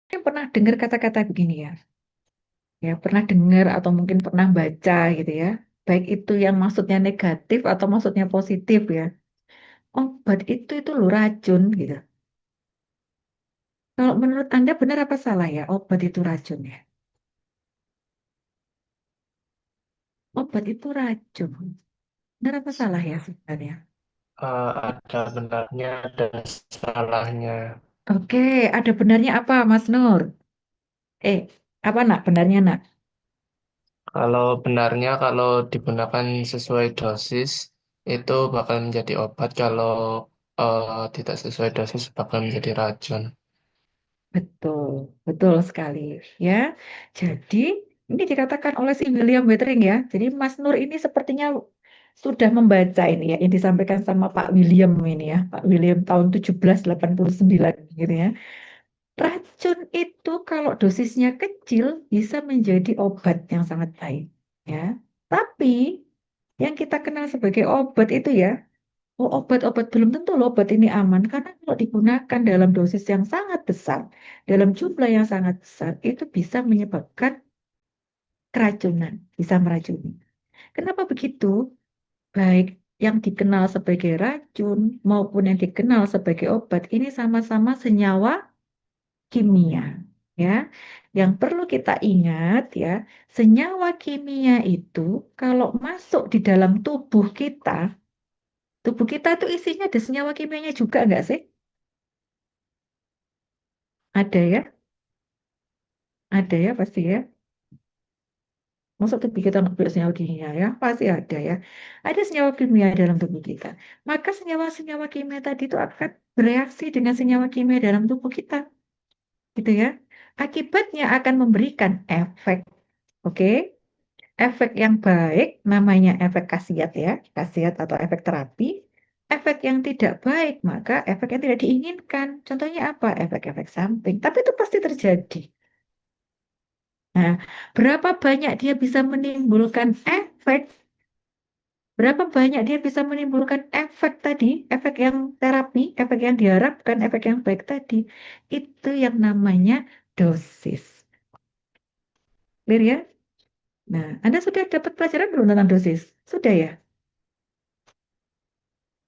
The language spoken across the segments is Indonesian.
Mungkin pernah dengar kata-kata begini ya. Ya, pernah dengar atau mungkin pernah baca gitu ya. Baik itu yang maksudnya negatif atau maksudnya positif ya. Obat itu loh racun gitu. Kalau menurut Anda benar apa salah ya? Obat itu racun ya. Obat itu racun. Benar apa salah ya sebenarnya? Ada benarnya, ada salahnya. Oke, ada benarnya apa Mas Nur? Eh, apa nak benarnya nak? Kalau benarnya, kalau digunakan sesuai dosis, itu bakal menjadi obat. Kalau tidak sesuai dosis, bakal menjadi racun. Betul, betul sekali ya. Jadi ini dikatakan oleh si William Wethering ya. Jadi Mas Nur ini sepertinya sudah membaca ini ya yang disampaikan sama Pak William ini ya. Pak William tahun 1789 gitu ya. Racun itu kalau dosisnya kecil bisa menjadi obat yang sangat baik ya. Tapi yang kita kenal sebagai obat itu ya, oh, obat-obat belum tentu loh obat ini aman karena kalau digunakan dalam dosis yang sangat besar, dalam jumlah yang sangat besar, itu bisa menyebabkan keracunan, bisa meracuni. Kenapa begitu? Baik yang dikenal sebagai racun maupun yang dikenal sebagai obat ini sama-sama senyawa kimia, ya. Yang perlu kita ingat ya, senyawa kimia itu kalau masuk di dalam tubuh kita itu isinya ada senyawa kimianya juga nggak sih? Ada ya, ada ya pasti ya. Masa tubuh kita nggak punya senyawa kimia ya? Pasti ada ya. Ada senyawa kimia dalam tubuh kita. Maka senyawa-senyawa kimia tadi itu akan bereaksi dengan senyawa kimia dalam tubuh kita, gitu ya. Akibatnya akan memberikan efek, oke? Efek yang baik namanya efek khasiat ya, khasiat atau efek terapi. Efek yang tidak baik, maka efek yang tidak diinginkan. Contohnya apa? Efek-efek samping. Tapi itu pasti terjadi. Nah, berapa banyak dia bisa menimbulkan efek, berapa banyak dia bisa menimbulkan efek tadi, efek yang terapi, efek yang diharapkan, efek yang baik tadi, itu yang namanya dosis. Clear ya? Nah, Anda sudah dapat pelajaran belum tentang dosis? Sudah ya?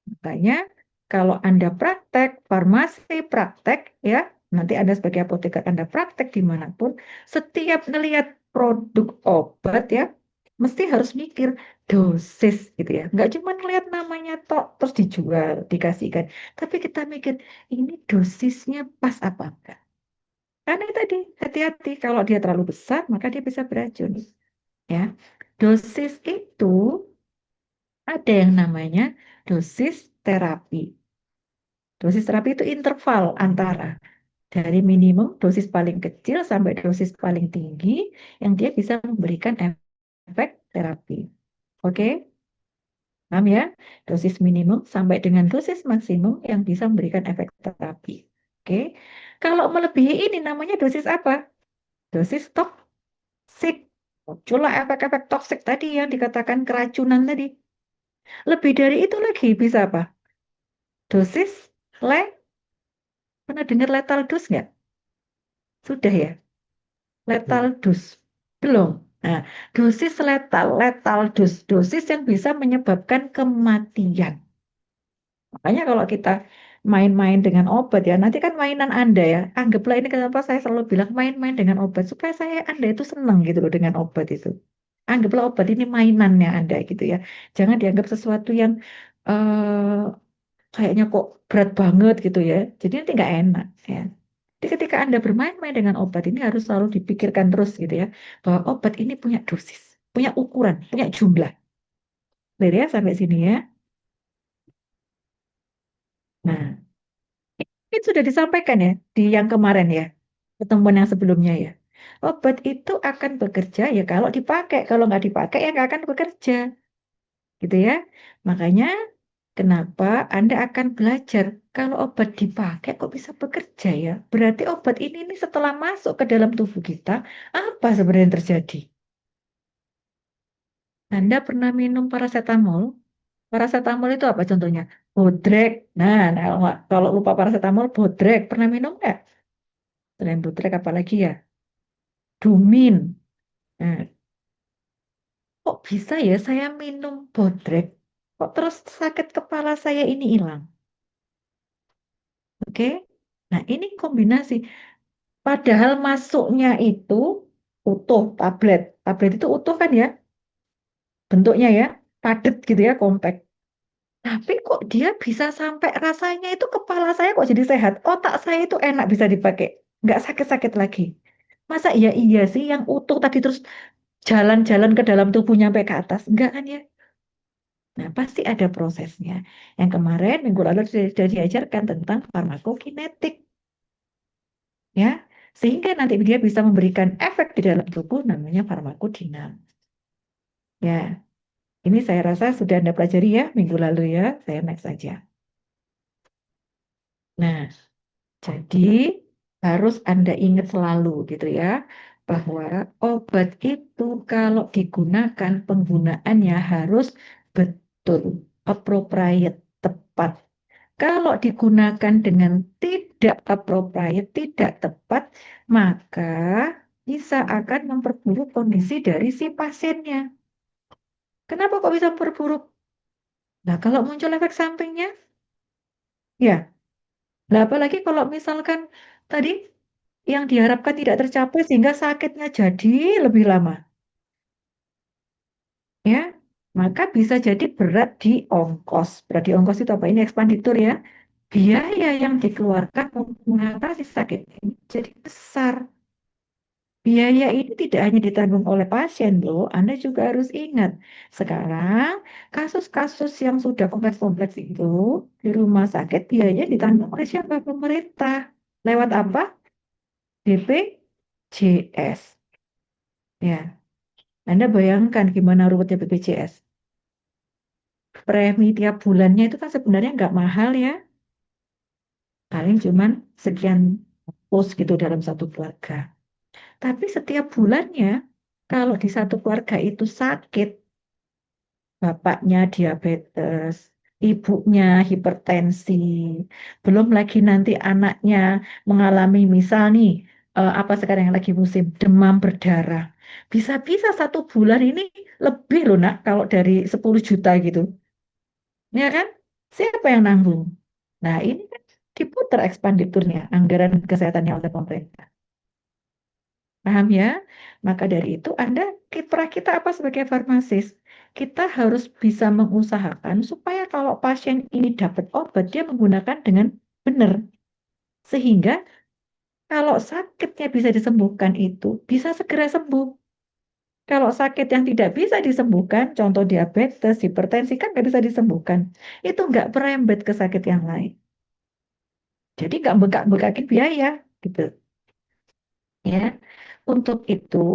Makanya kalau Anda praktek, farmasi praktek ya, nanti Anda sebagai apoteker Anda praktek dimanapun, setiap melihat produk obat ya, mesti harus mikir dosis gitu ya. Nggak cuma ngelihat namanya tok terus dijual, dikasihkan. Tapi kita mikir ini dosisnya pas apa enggak. Karena tadi hati-hati kalau dia terlalu besar maka dia bisa beracun ya. Dosis itu ada yang namanya dosis terapi. Dosis terapi itu interval antara dari minimum dosis paling kecil sampai dosis paling tinggi yang dia bisa memberikan efek terapi. Oke, paham ya? Dosis minimum sampai dengan dosis maksimum yang bisa memberikan efek terapi. Oke, kalau melebihi ini namanya dosis apa? Dosis toksik. Muncullah efek-efek toksik tadi yang dikatakan keracunan tadi. Lebih dari itu lagi bisa apa? Dosis le, pernah dengar lethal dose nggak? Sudah ya? Lethal Hmm. dose. Belum. Nah, dosis letal dose, dosis yang bisa menyebabkan kematian. Makanya kalau kita main-main dengan obat ya, nanti kan mainan Anda ya. Anggaplah ini kenapa saya selalu bilang main-main dengan obat supaya Anda itu senang gitu loh dengan obat itu. Anggaplah obat ini mainannya Anda gitu ya. Jangan dianggap sesuatu yang kayaknya kok berat banget gitu ya. Jadi nanti nggak enak ya. Jadi ketika Anda bermain-main dengan obat ini harus selalu dipikirkan terus gitu ya. Bahwa obat ini punya dosis, punya ukuran, punya jumlah. Clear ya sampai sini ya. Nah, ini sudah disampaikan ya di yang kemarin ya. Pertemuan yang sebelumnya ya. Obat itu akan bekerja ya kalau dipakai. Kalau nggak dipakai ya nggak akan bekerja. Gitu ya. Makanya kenapa Anda akan belajar kalau obat dipakai kok bisa bekerja ya? Berarti obat ini nih setelah masuk ke dalam tubuh kita, apa sebenarnya yang terjadi? Anda pernah minum paracetamol? Paracetamol itu apa contohnya? Bodrek. Nah, kalau lupa paracetamol, bodrek. Pernah minum nggak? Selain Butrek apalagi ya? Dumin. Nah, kok bisa ya saya minum Bodrek? Kok terus sakit kepala saya ini hilang? Oke? Nah, ini kombinasi. Padahal masuknya itu utuh tablet. Tablet itu utuh kan ya? Bentuknya ya, padat gitu ya, kompak. Tapi kok dia bisa sampai rasanya itu kepala saya kok jadi sehat. Otak saya itu enak bisa dipakai. Nggak sakit-sakit lagi. Masa iya iya sih yang utuh tadi terus jalan-jalan ke dalam tubuhnya sampai ke atas? Enggak kan ya? Nah, pasti ada prosesnya. Yang kemarin minggu lalu sudah diajarkan tentang farmakokinetik, ya. Sehingga nanti dia bisa memberikan efek di dalam tubuh namanya farmakodinam. Ya, ini saya rasa sudah Anda pelajari ya minggu lalu ya. Saya next saja. Nah, jadi harus Anda ingat selalu gitu ya, bahwa obat itu kalau digunakan penggunaannya harus betul, appropriate, tepat. Kalau digunakan dengan tidak appropriate, tidak tepat, maka bisa akan memperburuk kondisi dari si pasiennya. Kenapa kok bisa memperburuk? Nah, kalau muncul efek sampingnya, ya. Nah, apalagi kalau misalkan tadi yang diharapkan tidak tercapai sehingga sakitnya jadi lebih lama, ya. Maka bisa jadi berat di ongkos. Berat di ongkos itu apa? Ini ekspanditur ya. Biaya yang dikeluarkan untuk mengatasi sakit ini jadi besar. Biaya ini tidak hanya ditanggung oleh pasien, loh. Anda juga harus ingat. Sekarang, kasus-kasus yang sudah kompleks-kompleks itu di rumah sakit, biayanya ditanggung oleh siapa? Pemerintah. Lewat apa? BPJS. Ya, Anda bayangkan gimana ruwetnya BPJS. Premi tiap bulannya itu kan sebenarnya nggak mahal ya. Paling cuman sekian pos gitu dalam satu keluarga. Tapi setiap bulannya, kalau di satu keluarga itu sakit, bapaknya diabetes, ibunya hipertensi, belum lagi nanti anaknya mengalami misal nih, apa sekarang yang lagi musim demam berdarah. Bisa-bisa satu bulan ini lebih loh nak, kalau dari 10 juta gitu. Ya kan? Siapa yang nanggung? Nah ini kan diputar ekspanditurnya, anggaran kesehatannya oleh pemerintah. Paham ya? Maka dari itu Anda, kiprah kita apa sebagai farmasis? Kita harus bisa mengusahakan supaya kalau pasien ini dapat obat, dia menggunakan dengan benar. Sehingga kalau sakitnya bisa disembuhkan itu, bisa segera sembuh. Kalau sakit yang tidak bisa disembuhkan, contoh diabetes, hipertensi, kan nggak bisa disembuhkan. Itu nggak merembet ke sakit yang lain. Jadi nggak bengkak-bengkakin biaya, gitu. Ya, untuk itu,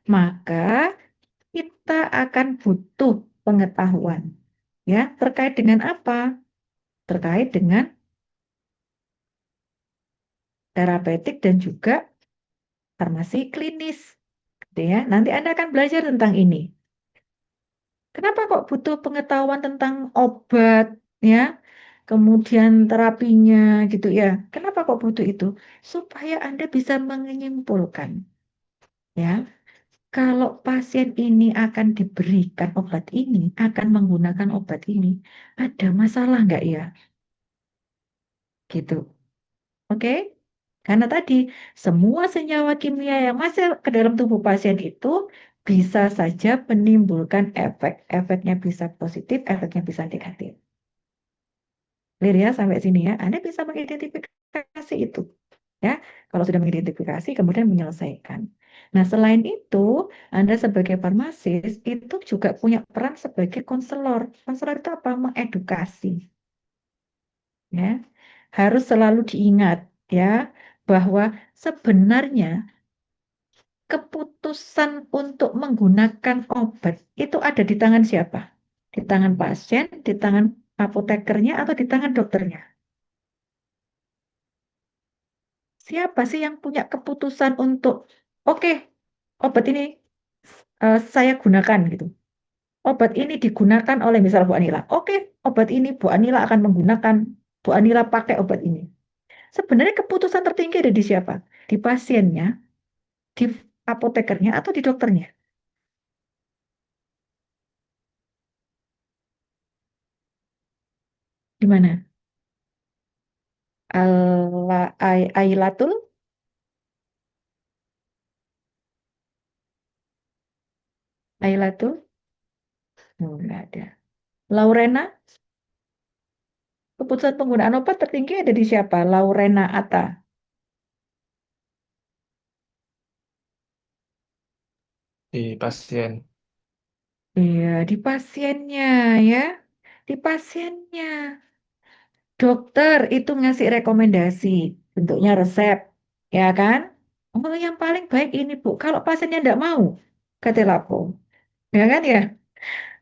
maka kita akan butuh pengetahuan ya terkait dengan apa? Terkait dengan terapeutik dan juga farmasi klinis. Gitu ya. Nanti Anda akan belajar tentang ini. Kenapa kok butuh pengetahuan tentang obat ya? Kemudian terapinya gitu ya. Kenapa kok butuh itu? Supaya Anda bisa menyimpulkan ya. Kalau pasien ini akan diberikan obat ini, akan menggunakan obat ini, ada masalah nggak ya? Gitu. Oke? Karena tadi semua senyawa kimia yang masuk ke dalam tubuh pasien itu bisa saja menimbulkan efek. Efeknya bisa positif, efeknya bisa negatif. Clear ya sampai sini ya. Anda bisa mengidentifikasi itu. Ya, kalau sudah mengidentifikasi kemudian menyelesaikan. Nah, selain itu, Anda sebagai farmasis itu juga punya peran sebagai konselor. Konselor itu apa? Mengedukasi. Ya, harus selalu diingat ya bahwa sebenarnya keputusan untuk menggunakan obat itu ada di tangan siapa? Di tangan pasien, di tangan apotekernya, atau di tangan dokternya? Siapa sih yang punya keputusan untuk, oke, obat ini saya gunakan gitu. Obat ini digunakan oleh misal Bu Anila. Oke, obat ini Bu Anila akan menggunakan, Bu Anila pakai obat ini. Sebenarnya keputusan tertinggi ada di siapa? Di pasiennya, di apotekernya, atau di dokternya? Di mana? Ailatul? Ailatul? Oh, nggak ada. Laurena? Keputusan penggunaan obat tertinggi ada di siapa? Laurena Atta. Di pasien. Iya, di pasiennya ya. Di pasiennya. Dokter itu ngasih rekomendasi, bentuknya resep, ya kan? Oh, yang paling baik ini, Bu. Kalau pasiennya tidak mau, kata Lapo. Ya kan ya?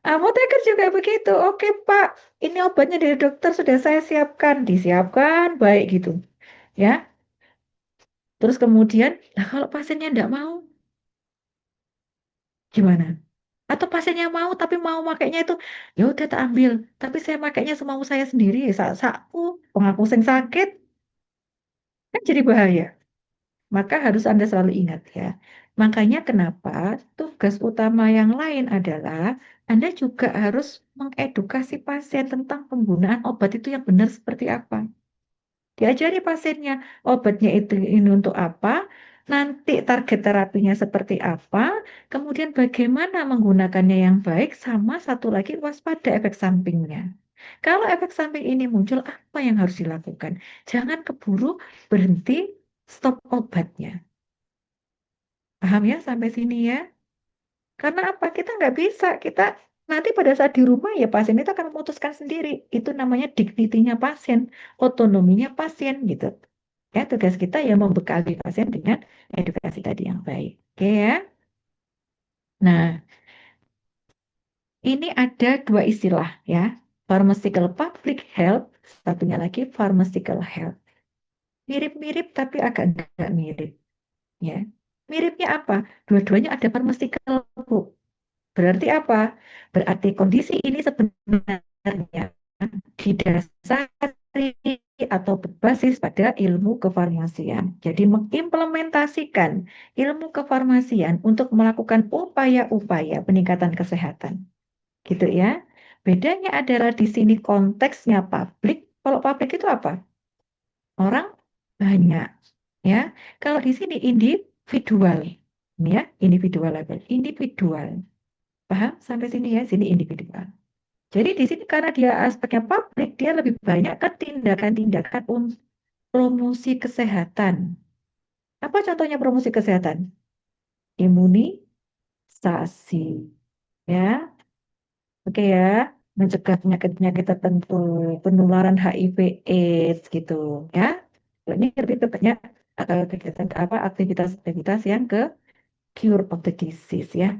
Apoteker juga begitu. Oke, Pak. Ini obatnya dari dokter sudah saya siapkan. Disiapkan, baik gitu. Ya. Terus kemudian, nah kalau pasiennya tidak mau, gimana? Atau pasiennya mau tapi mau makainya itu, ya udah tak ambil. Tapi saya makainya semau saya sendiri, saku, pengaku sing sakit, kan jadi bahaya. Maka harus Anda selalu ingat ya. Makanya kenapa tugas utama yang lain adalah Anda juga harus mengedukasi pasien tentang penggunaan obat itu yang benar seperti apa. Diajari pasiennya obatnya itu ini untuk apa, nanti target terapinya seperti apa, kemudian bagaimana menggunakannya yang baik, sama satu lagi waspada efek sampingnya. Kalau efek samping ini muncul, apa yang harus dilakukan? Jangan keburu berhenti stop obatnya. Paham ya sampai sini ya? Karena apa? Kita nggak bisa. Kita nanti pada saat di rumah ya pasien itu akan memutuskan sendiri. Itu namanya dignity-nya pasien, otonominya pasien gitu. Ya, tugas kita ya membekali pasien dengan edukasi tadi yang baik. Oke ya. Nah, ini ada dua istilah ya. Pharmaceutical public health, satunya lagi pharmaceutical health. Mirip-mirip tapi agak enggak mirip ya. Miripnya apa? Dua-duanya ada pharmaceutical, Bu. Berarti apa? Berarti kondisi ini sebenarnya didasari atau berbasis pada ilmu kefarmasian. Jadi mengimplementasikan ilmu kefarmasian untuk melakukan upaya-upaya peningkatan kesehatan. Gitu ya. Bedanya adalah di sini konteksnya publik. Kalau publik itu apa? Orang banyak. Ya. Kalau di sini individual. Ini ya, individual level. Individual. Paham sampai sini ya? Sini individual. Jadi di sini karena dia aspeknya publik, dia lebih banyak ke tindakan-tindakan untuk promosi kesehatan. Apa contohnya promosi kesehatan? Imunisasi, ya, oke ya, mencegah penyakit-penyakit tertentu, penularan HIV/AIDS gitu, ya. Ini lebih ke banyak kegiatan apa aktivitas-aktivitas yang ke cure of the disease ya.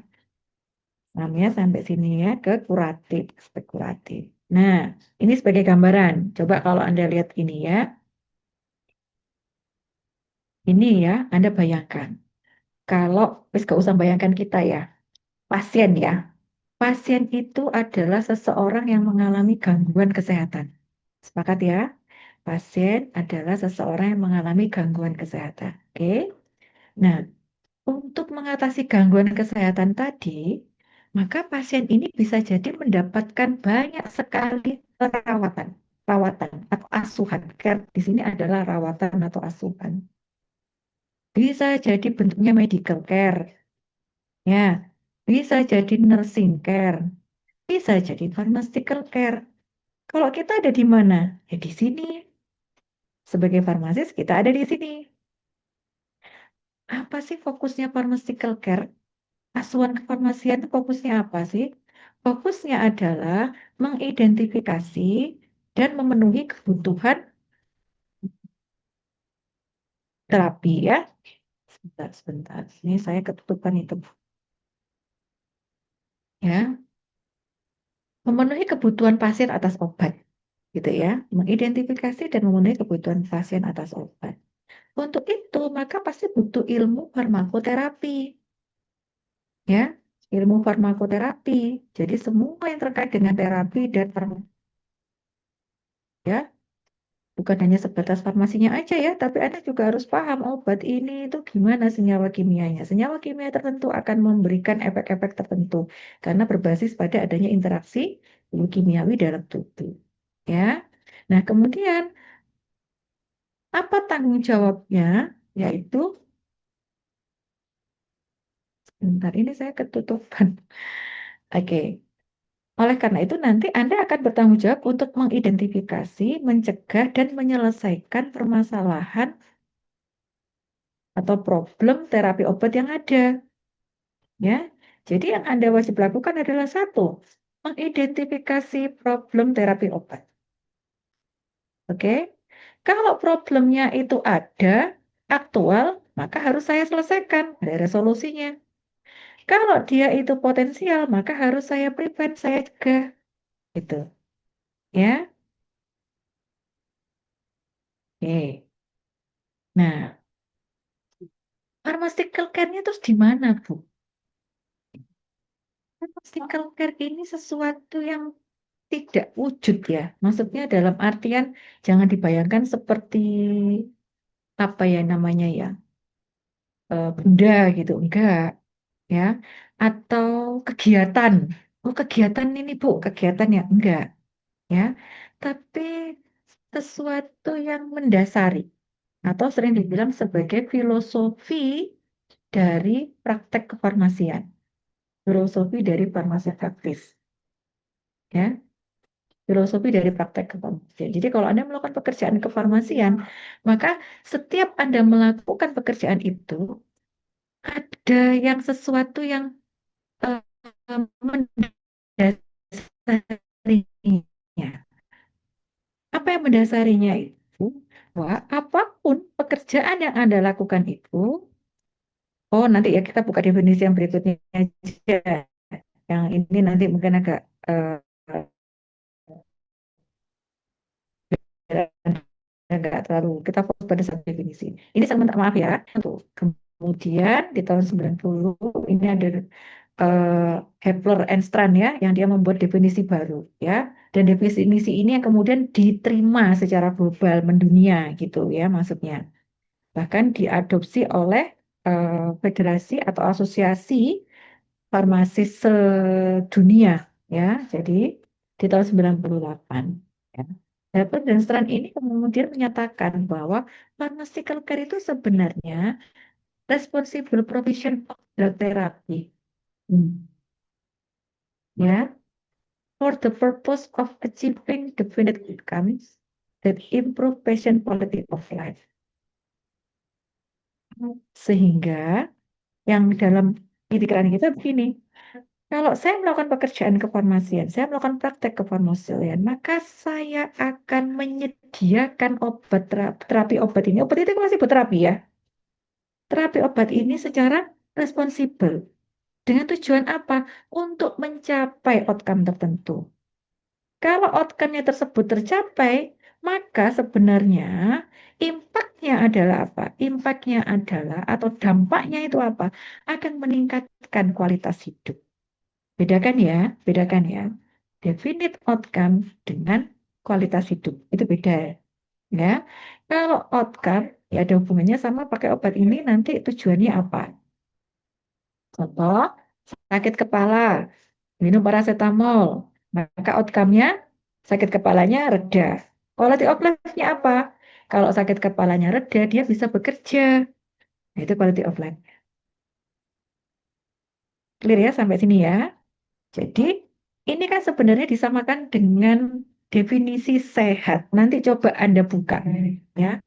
Namanya sampai sini ya ke kuratif, aspek kuratif. Nah, ini sebagai gambaran. Coba kalau Anda lihat ini ya. Ini ya, Anda bayangkan. Kalau, wis gak usah bayangkan kita ya. Pasien ya. Pasien itu adalah seseorang yang mengalami gangguan kesehatan. Sepakat ya? Pasien adalah seseorang yang mengalami gangguan kesehatan. Oke? Nah, untuk mengatasi gangguan kesehatan tadi, maka pasien ini bisa jadi mendapatkan banyak sekali perawatan, rawatan atau asuhan. Care di sini adalah rawatan atau asuhan. Bisa jadi bentuknya medical care, ya. Bisa jadi nursing care, bisa jadi pharmaceutical care. Kalau kita ada di mana? Ya di sini. Sebagai farmasis kita ada di sini. Apa sih fokusnya pharmaceutical care? Asuhan kefarmasian itu fokusnya apa sih? Fokusnya adalah mengidentifikasi dan memenuhi kebutuhan terapi ya. Sebentar, sebentar. Ini saya ketutupan itu. Ya, memenuhi kebutuhan pasien atas obat, gitu ya. Mengidentifikasi dan memenuhi kebutuhan pasien atas obat. Untuk itu, maka pasti butuh ilmu farmakoterapi, ya. Ilmu farmakoterapi. Jadi semua yang terkait dengan terapi dan farmako, ya. Bukan hanya sebatas farmasinya aja ya, tapi Anda juga harus paham obat ini itu gimana senyawa kimianya. Senyawa kimia tertentu akan memberikan efek-efek tertentu karena berbasis pada adanya interaksi kimiawi dalam tubuh. Ya. Nah, kemudian apa tanggung jawabnya? Yaitu, bentar ini saya ketutupan. Oke. Oleh karena itu nanti Anda akan bertanggung jawab untuk mengidentifikasi, mencegah, dan menyelesaikan permasalahan atau problem terapi obat yang ada. Ya, jadi yang Anda wajib lakukan adalah satu, mengidentifikasi problem terapi obat. Oke, kalau problemnya itu ada, aktual, maka harus saya selesaikan, ada resolusinya. Kalau dia itu potensial, maka harus saya prevent, saya cegah, gitu. Ya, oke. Nah, pharmaceutical care-nya terus di mana, Bu? Pharmaceutical care ini sesuatu yang tidak wujud ya. Maksudnya dalam artian jangan dibayangkan seperti apa ya namanya ya, benda gitu, enggak ya. Atau kegiatan. Oh, kegiatan ini Bu, kegiatan ya enggak ya. Tapi sesuatu yang mendasari atau sering dibilang sebagai filosofi dari praktek kefarmasian. Filosofi dari farmasi praktis ya. Filosofi dari praktek kefarmasian. Jadi kalau Anda melakukan pekerjaan kefarmasian, maka setiap Anda melakukan pekerjaan itu ada yang sesuatu yang eh, mendasarinya. Apa yang mendasarinya itu? Wah, apapun pekerjaan yang Anda lakukan itu, oh nanti ya kita buka definisi yang berikutnya aja. Yang ini nanti mungkin agak nggak terlalu kita fokus pada satu definisi. Ini saya minta maaf ya. Tuh. Kemudian di tahun 90 ini ada Hepler and Strand ya yang dia membuat definisi baru ya. Dan definisi ini yang kemudian diterima secara global mendunia gitu ya maksudnya. Bahkan diadopsi oleh federasi atau asosiasi farmasi sedunia ya. Jadi di tahun 98 ya. Harper dan Strand ini kemudian menyatakan bahwa pharmaceutical care itu sebenarnya responsible provision of drug therapy. Hmm. Ya, for the purpose of achieving definite outcomes that improve patient quality of life. Sehingga yang dalam pikiran kita begini, kalau saya melakukan pekerjaan kefarmasian, saya melakukan praktek kefarmasian, maka saya akan menyediakan obat terapi obat ini. Obat itu masih terapi ya. Terapi obat ini secara responsibel. Dengan tujuan apa? Untuk mencapai outcome tertentu. Kalau outcome-nya tersebut tercapai, maka sebenarnya impact-nya adalah apa? Impact-nya adalah atau dampaknya itu apa? Akan meningkatkan kualitas hidup. Bedakan ya. Definite outcome dengan kualitas hidup. Itu beda ya. Kalau outcome ya ada hubungannya sama pakai obat ini nanti tujuannya apa? Contoh, sakit kepala, minum paracetamol, maka outcome-nya sakit kepalanya reda. Quality of life-nya apa? Kalau sakit kepalanya reda, dia bisa bekerja. Nah, itu quality of life. Clear ya sampai sini ya. Jadi, ini kan sebenarnya disamakan dengan definisi sehat. Nanti coba Anda buka ya.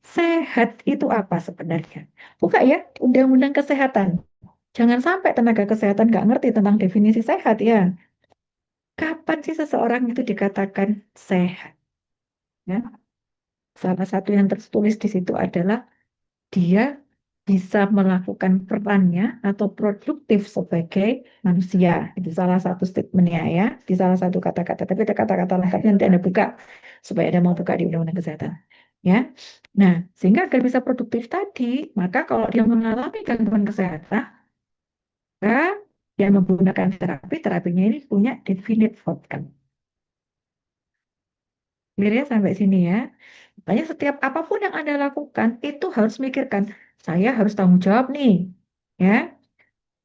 Sehat itu apa sebenarnya? Buka ya, Undang-Undang Kesehatan. Jangan sampai tenaga kesehatan nggak ngerti tentang definisi sehat ya. Kapan sih seseorang itu dikatakan sehat? Ya, salah satu yang tertulis di situ adalah dia bisa melakukan perannya atau produktif sebagai manusia. Itu salah satu statementnya ya, di salah satu kata-kata. Tapi ada kata-kata lengkapnya nanti Anda buka supaya Anda mau buka di Undang-Undang Kesehatan. Ya, nah sehingga agar bisa produktif tadi, maka kalau dia mengalami gangguan kesehatan, maka dia menggunakan terapi, terapinya ini punya definite outcome. Clear ya sampai sini ya. Makanya setiap apapun yang Anda lakukan itu harus mikirkan, saya harus tanggung jawab nih, ya,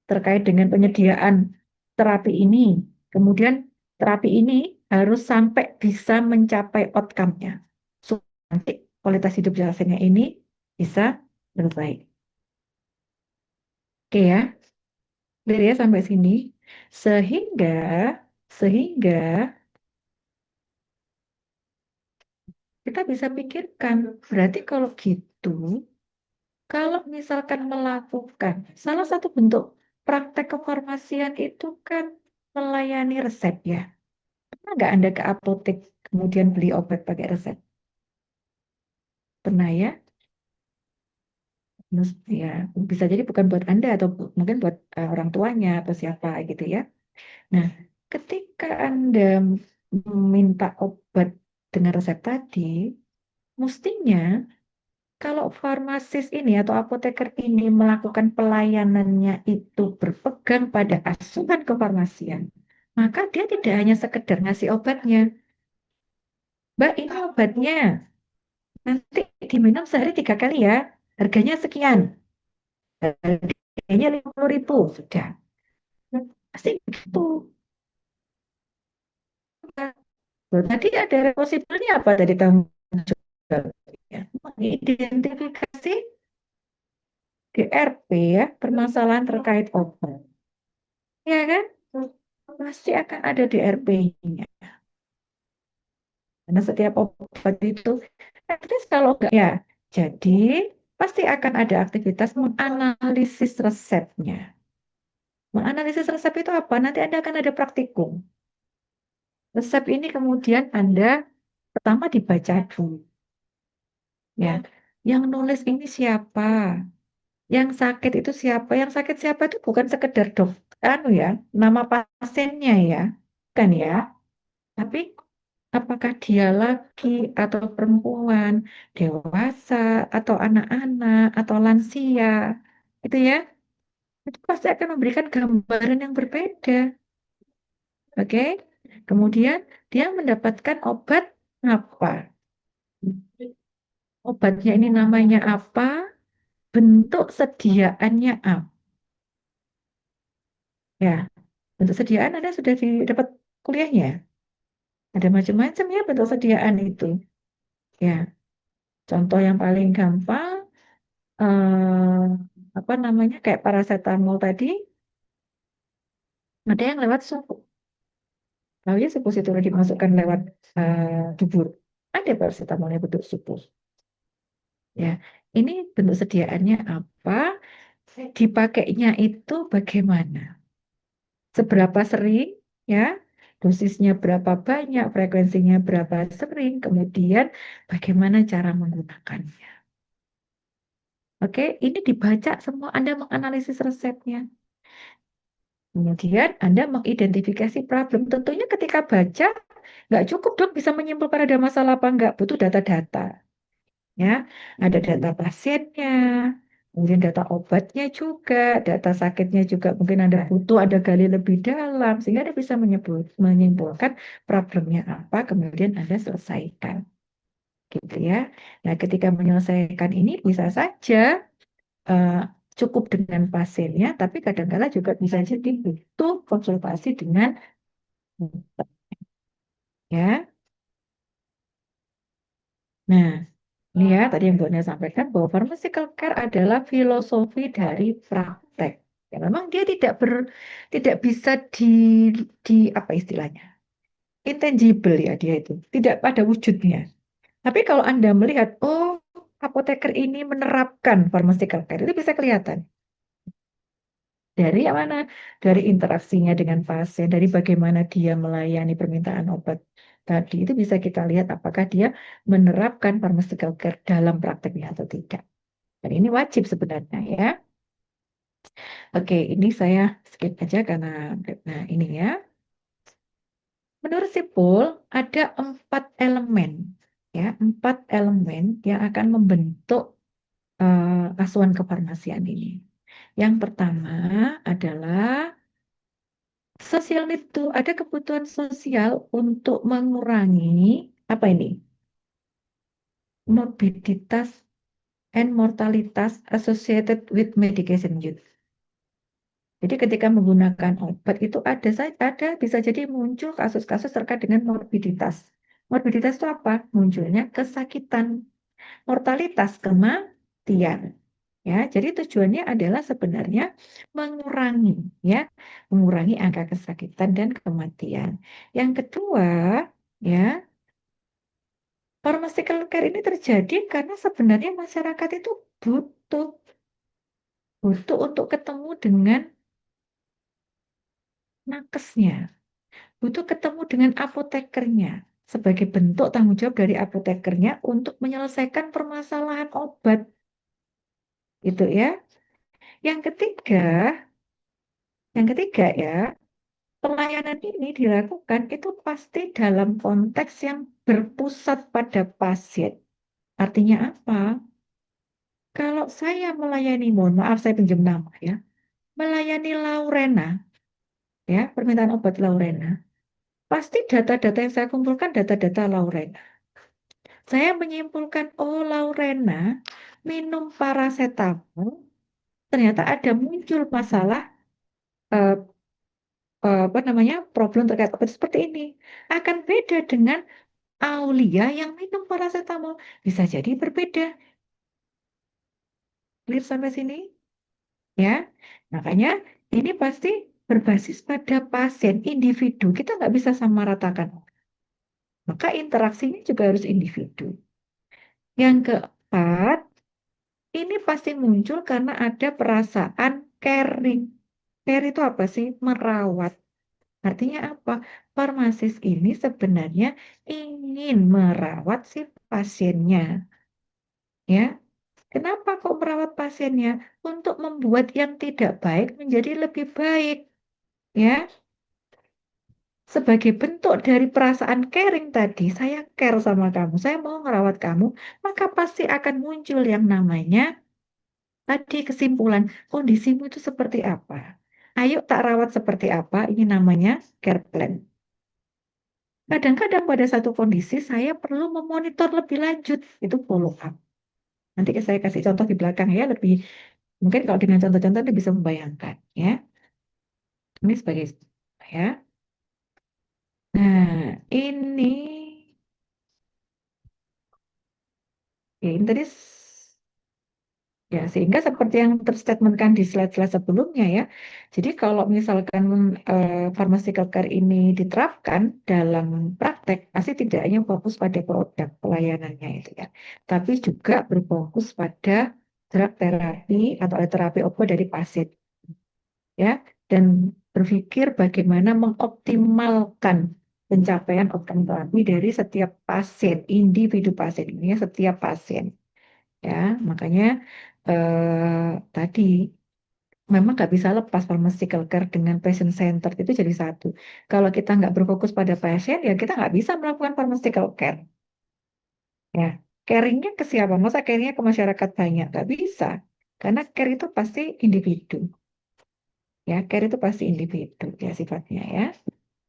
terkait dengan penyediaan terapi ini. Kemudian terapi ini harus sampai bisa mencapai outcome-nya. Supaya nanti kualitas hidup pasiennya ini bisa lebih baik. Oke ya, clear ya sampai sini. Sehingga, sehingga kita bisa pikirkan, berarti kalau gitu, kalau misalkan melakukan salah satu bentuk praktek kefarmasian itu kan melayani resep ya. Pernah nggak Anda ke apotek kemudian beli obat pakai resep? Pernah ya? Ya, bisa jadi bukan buat Anda atau mungkin buat orang tuanya atau siapa gitu ya. Nah, ketika Anda minta obat dengan resep tadi, mestinya kalau farmasis ini atau apoteker ini melakukan pelayanannya itu berpegang pada asuhan kefarmasian, maka dia tidak hanya sekedar ngasih obatnya. Mbak, ini obatnya. Nanti diminum sehari 3 kali ya. Harganya sekian. Harganya 50.000. Sudah. Pasti begitu. Tadi ada responsibilnya apa tadi tanggung jawab? Ya, mengidentifikasi DRP ya, permasalahan terkait obat. Ya kan? Pasti akan ada DRP-nya. Karena setiap obat itu, kalau enggak ya, jadi pasti akan ada aktivitas menganalisis resepnya. Menganalisis resep itu apa? Nanti Anda akan ada praktikum. Resep ini kemudian Anda pertama dibaca dulu. Ya, yang nulis ini siapa? Yang sakit itu siapa? Yang sakit siapa itu bukan sekedar dok, anu ya, nama pasiennya ya, kan ya. Tapi apakah dia laki atau perempuan, dewasa atau anak-anak atau lansia, itu ya, itu pasti akan memberikan gambaran yang berbeda. Oke, kemudian dia mendapatkan obat apa? Obatnya ini namanya apa? Bentuk sediaannya apa? Ya, bentuk sediaan Anda sudah dapat kuliahnya. Ada macam-macam ya bentuk sediaan itu. Ya, contoh yang paling gampang, eh, apa namanya, kayak paracetamol tadi, ada yang lewat supu. Tahu ya supu itu dimasukkan lewat dubur. Ada paracetamolnya bentuk supu. Ya, ini bentuk sediaannya apa? Dipakainya itu bagaimana? Seberapa sering, ya? Dosisnya berapa banyak, frekuensinya berapa sering, kemudian bagaimana cara menggunakannya. Oke, ini dibaca semua, Anda menganalisis resepnya. Kemudian Anda mengidentifikasi problem. Tentunya ketika baca, nggak cukup dong bisa menyimpulkan ada masalah apa nggak. Butuh data-data. Ya, ada data pasiennya, kemudian data obatnya juga, data sakitnya juga mungkin Anda butuh, ada gali lebih dalam, sehingga Anda bisa menyimpulkan problemnya apa, kemudian Anda selesaikan. Gitu ya. Nah, ketika menyelesaikan ini bisa saja eh, cukup dengan pasiennya, tapi kadang-kala juga bisa jadi butuh konsultasi dengan dokter, ya. Nah, ini ya tadi yang Bu Nia sampaikan bahwa pharmaceutical care adalah filosofi dari praktek. Ya, memang dia tidak bisa di apa istilahnya, intangible ya dia itu, tidak pada wujudnya. Tapi kalau Anda melihat, oh apoteker ini menerapkan pharmaceutical care, itu bisa kelihatan. Dari yang mana? Dari interaksinya dengan pasien, dari bagaimana dia melayani permintaan obat tadi. Itu bisa kita lihat apakah dia menerapkan pharmaceutical care dalam prakteknya atau tidak. Dan ini wajib sebenarnya ya. Oke, ini saya skip aja karena nah ini ya. Menurut Sipul ada 4 elemen ya, 4 elemen yang akan membentuk asuhan kefarmasian ini. Yang pertama adalah sosial itu ada kebutuhan sosial untuk mengurangi apa ini? morbiditas and mortalitas associated with medication use. Jadi ketika menggunakan obat itu ada bisa jadi muncul kasus-kasus terkait dengan morbiditas. Morbiditas itu apa? Munculnya kesakitan, mortalitas kematian. Ya, jadi tujuannya adalah sebenarnya mengurangi ya, mengurangi angka kesakitan dan kematian. Yang kedua, ya, pharmaceutical care ini terjadi karena sebenarnya masyarakat itu butuh butuh untuk ketemu dengan nakesnya, butuh ketemu dengan apotekernya sebagai bentuk tanggung jawab dari apotekernya untuk menyelesaikan permasalahan obat. Itu ya. Yang ketiga, yang ketiga ya, pelayanan ini dilakukan itu pasti dalam konteks yang berpusat pada pasien. Artinya apa? Kalau saya melayani, mohon maaf saya pinjam nama ya, melayani Laurena, ya, permintaan obat Laurena, pasti data-data yang saya kumpulkan data-data Laurena. Saya menyimpulkan, oh Laurena minum paracetamol, ternyata ada muncul masalah eh, apa namanya problem terkait obat seperti ini. Akan beda dengan Aulia yang minum paracetamol, bisa jadi berbeda. Clear sampai sini? Ya, makanya ini pasti berbasis pada pasien individu. Kita nggak bisa samaratakan. Maka interaksinya juga harus individu. Yang keempat, ini pasti muncul karena ada perasaan caring. Care itu apa sih? Merawat. Artinya apa? Farmasis ini sebenarnya ingin merawat si pasiennya. Ya, kenapa kok merawat pasiennya? Untuk membuat yang tidak baik menjadi lebih baik. Ya, sebagai bentuk dari perasaan caring tadi, saya care sama kamu, saya mau merawat kamu, maka pasti akan muncul yang namanya tadi kesimpulan, kondisimu itu seperti apa? Ayo tak rawat seperti apa? Ini namanya care plan. Kadang-kadang pada satu kondisi saya perlu memonitor lebih lanjut, itu follow up. Nanti saya kasih contoh di belakang ya, lebih mungkin kalau dengan contoh-contoh Anda bisa membayangkan ya. Ini sebagai ya. Nah, ini tadi ya, sehingga seperti yang terstatementkan di slide-slide sebelumnya ya. Jadi kalau misalkan pharmaceutical care ini diterapkan dalam praktek, pasti tidak hanya fokus pada produk pelayanannya itu ya, tapi juga berfokus pada drug terapi atau terapi obat dari pasien ya, dan berpikir bagaimana mengoptimalkan pencapaian outcome terapi dari setiap pasien, individu pasien ini ya, setiap pasien ya. Makanya tadi memang nggak bisa lepas pharmaceutical care dengan patient centered itu jadi satu. Kalau kita nggak berfokus pada pasien, ya kita nggak bisa melakukan pharmaceutical care. Ya, caringnya ke siapa? Masa caringnya ke masyarakat banyak? Nggak bisa. Karena care itu pasti individu. Ya, care itu pasti individu ya sifatnya ya.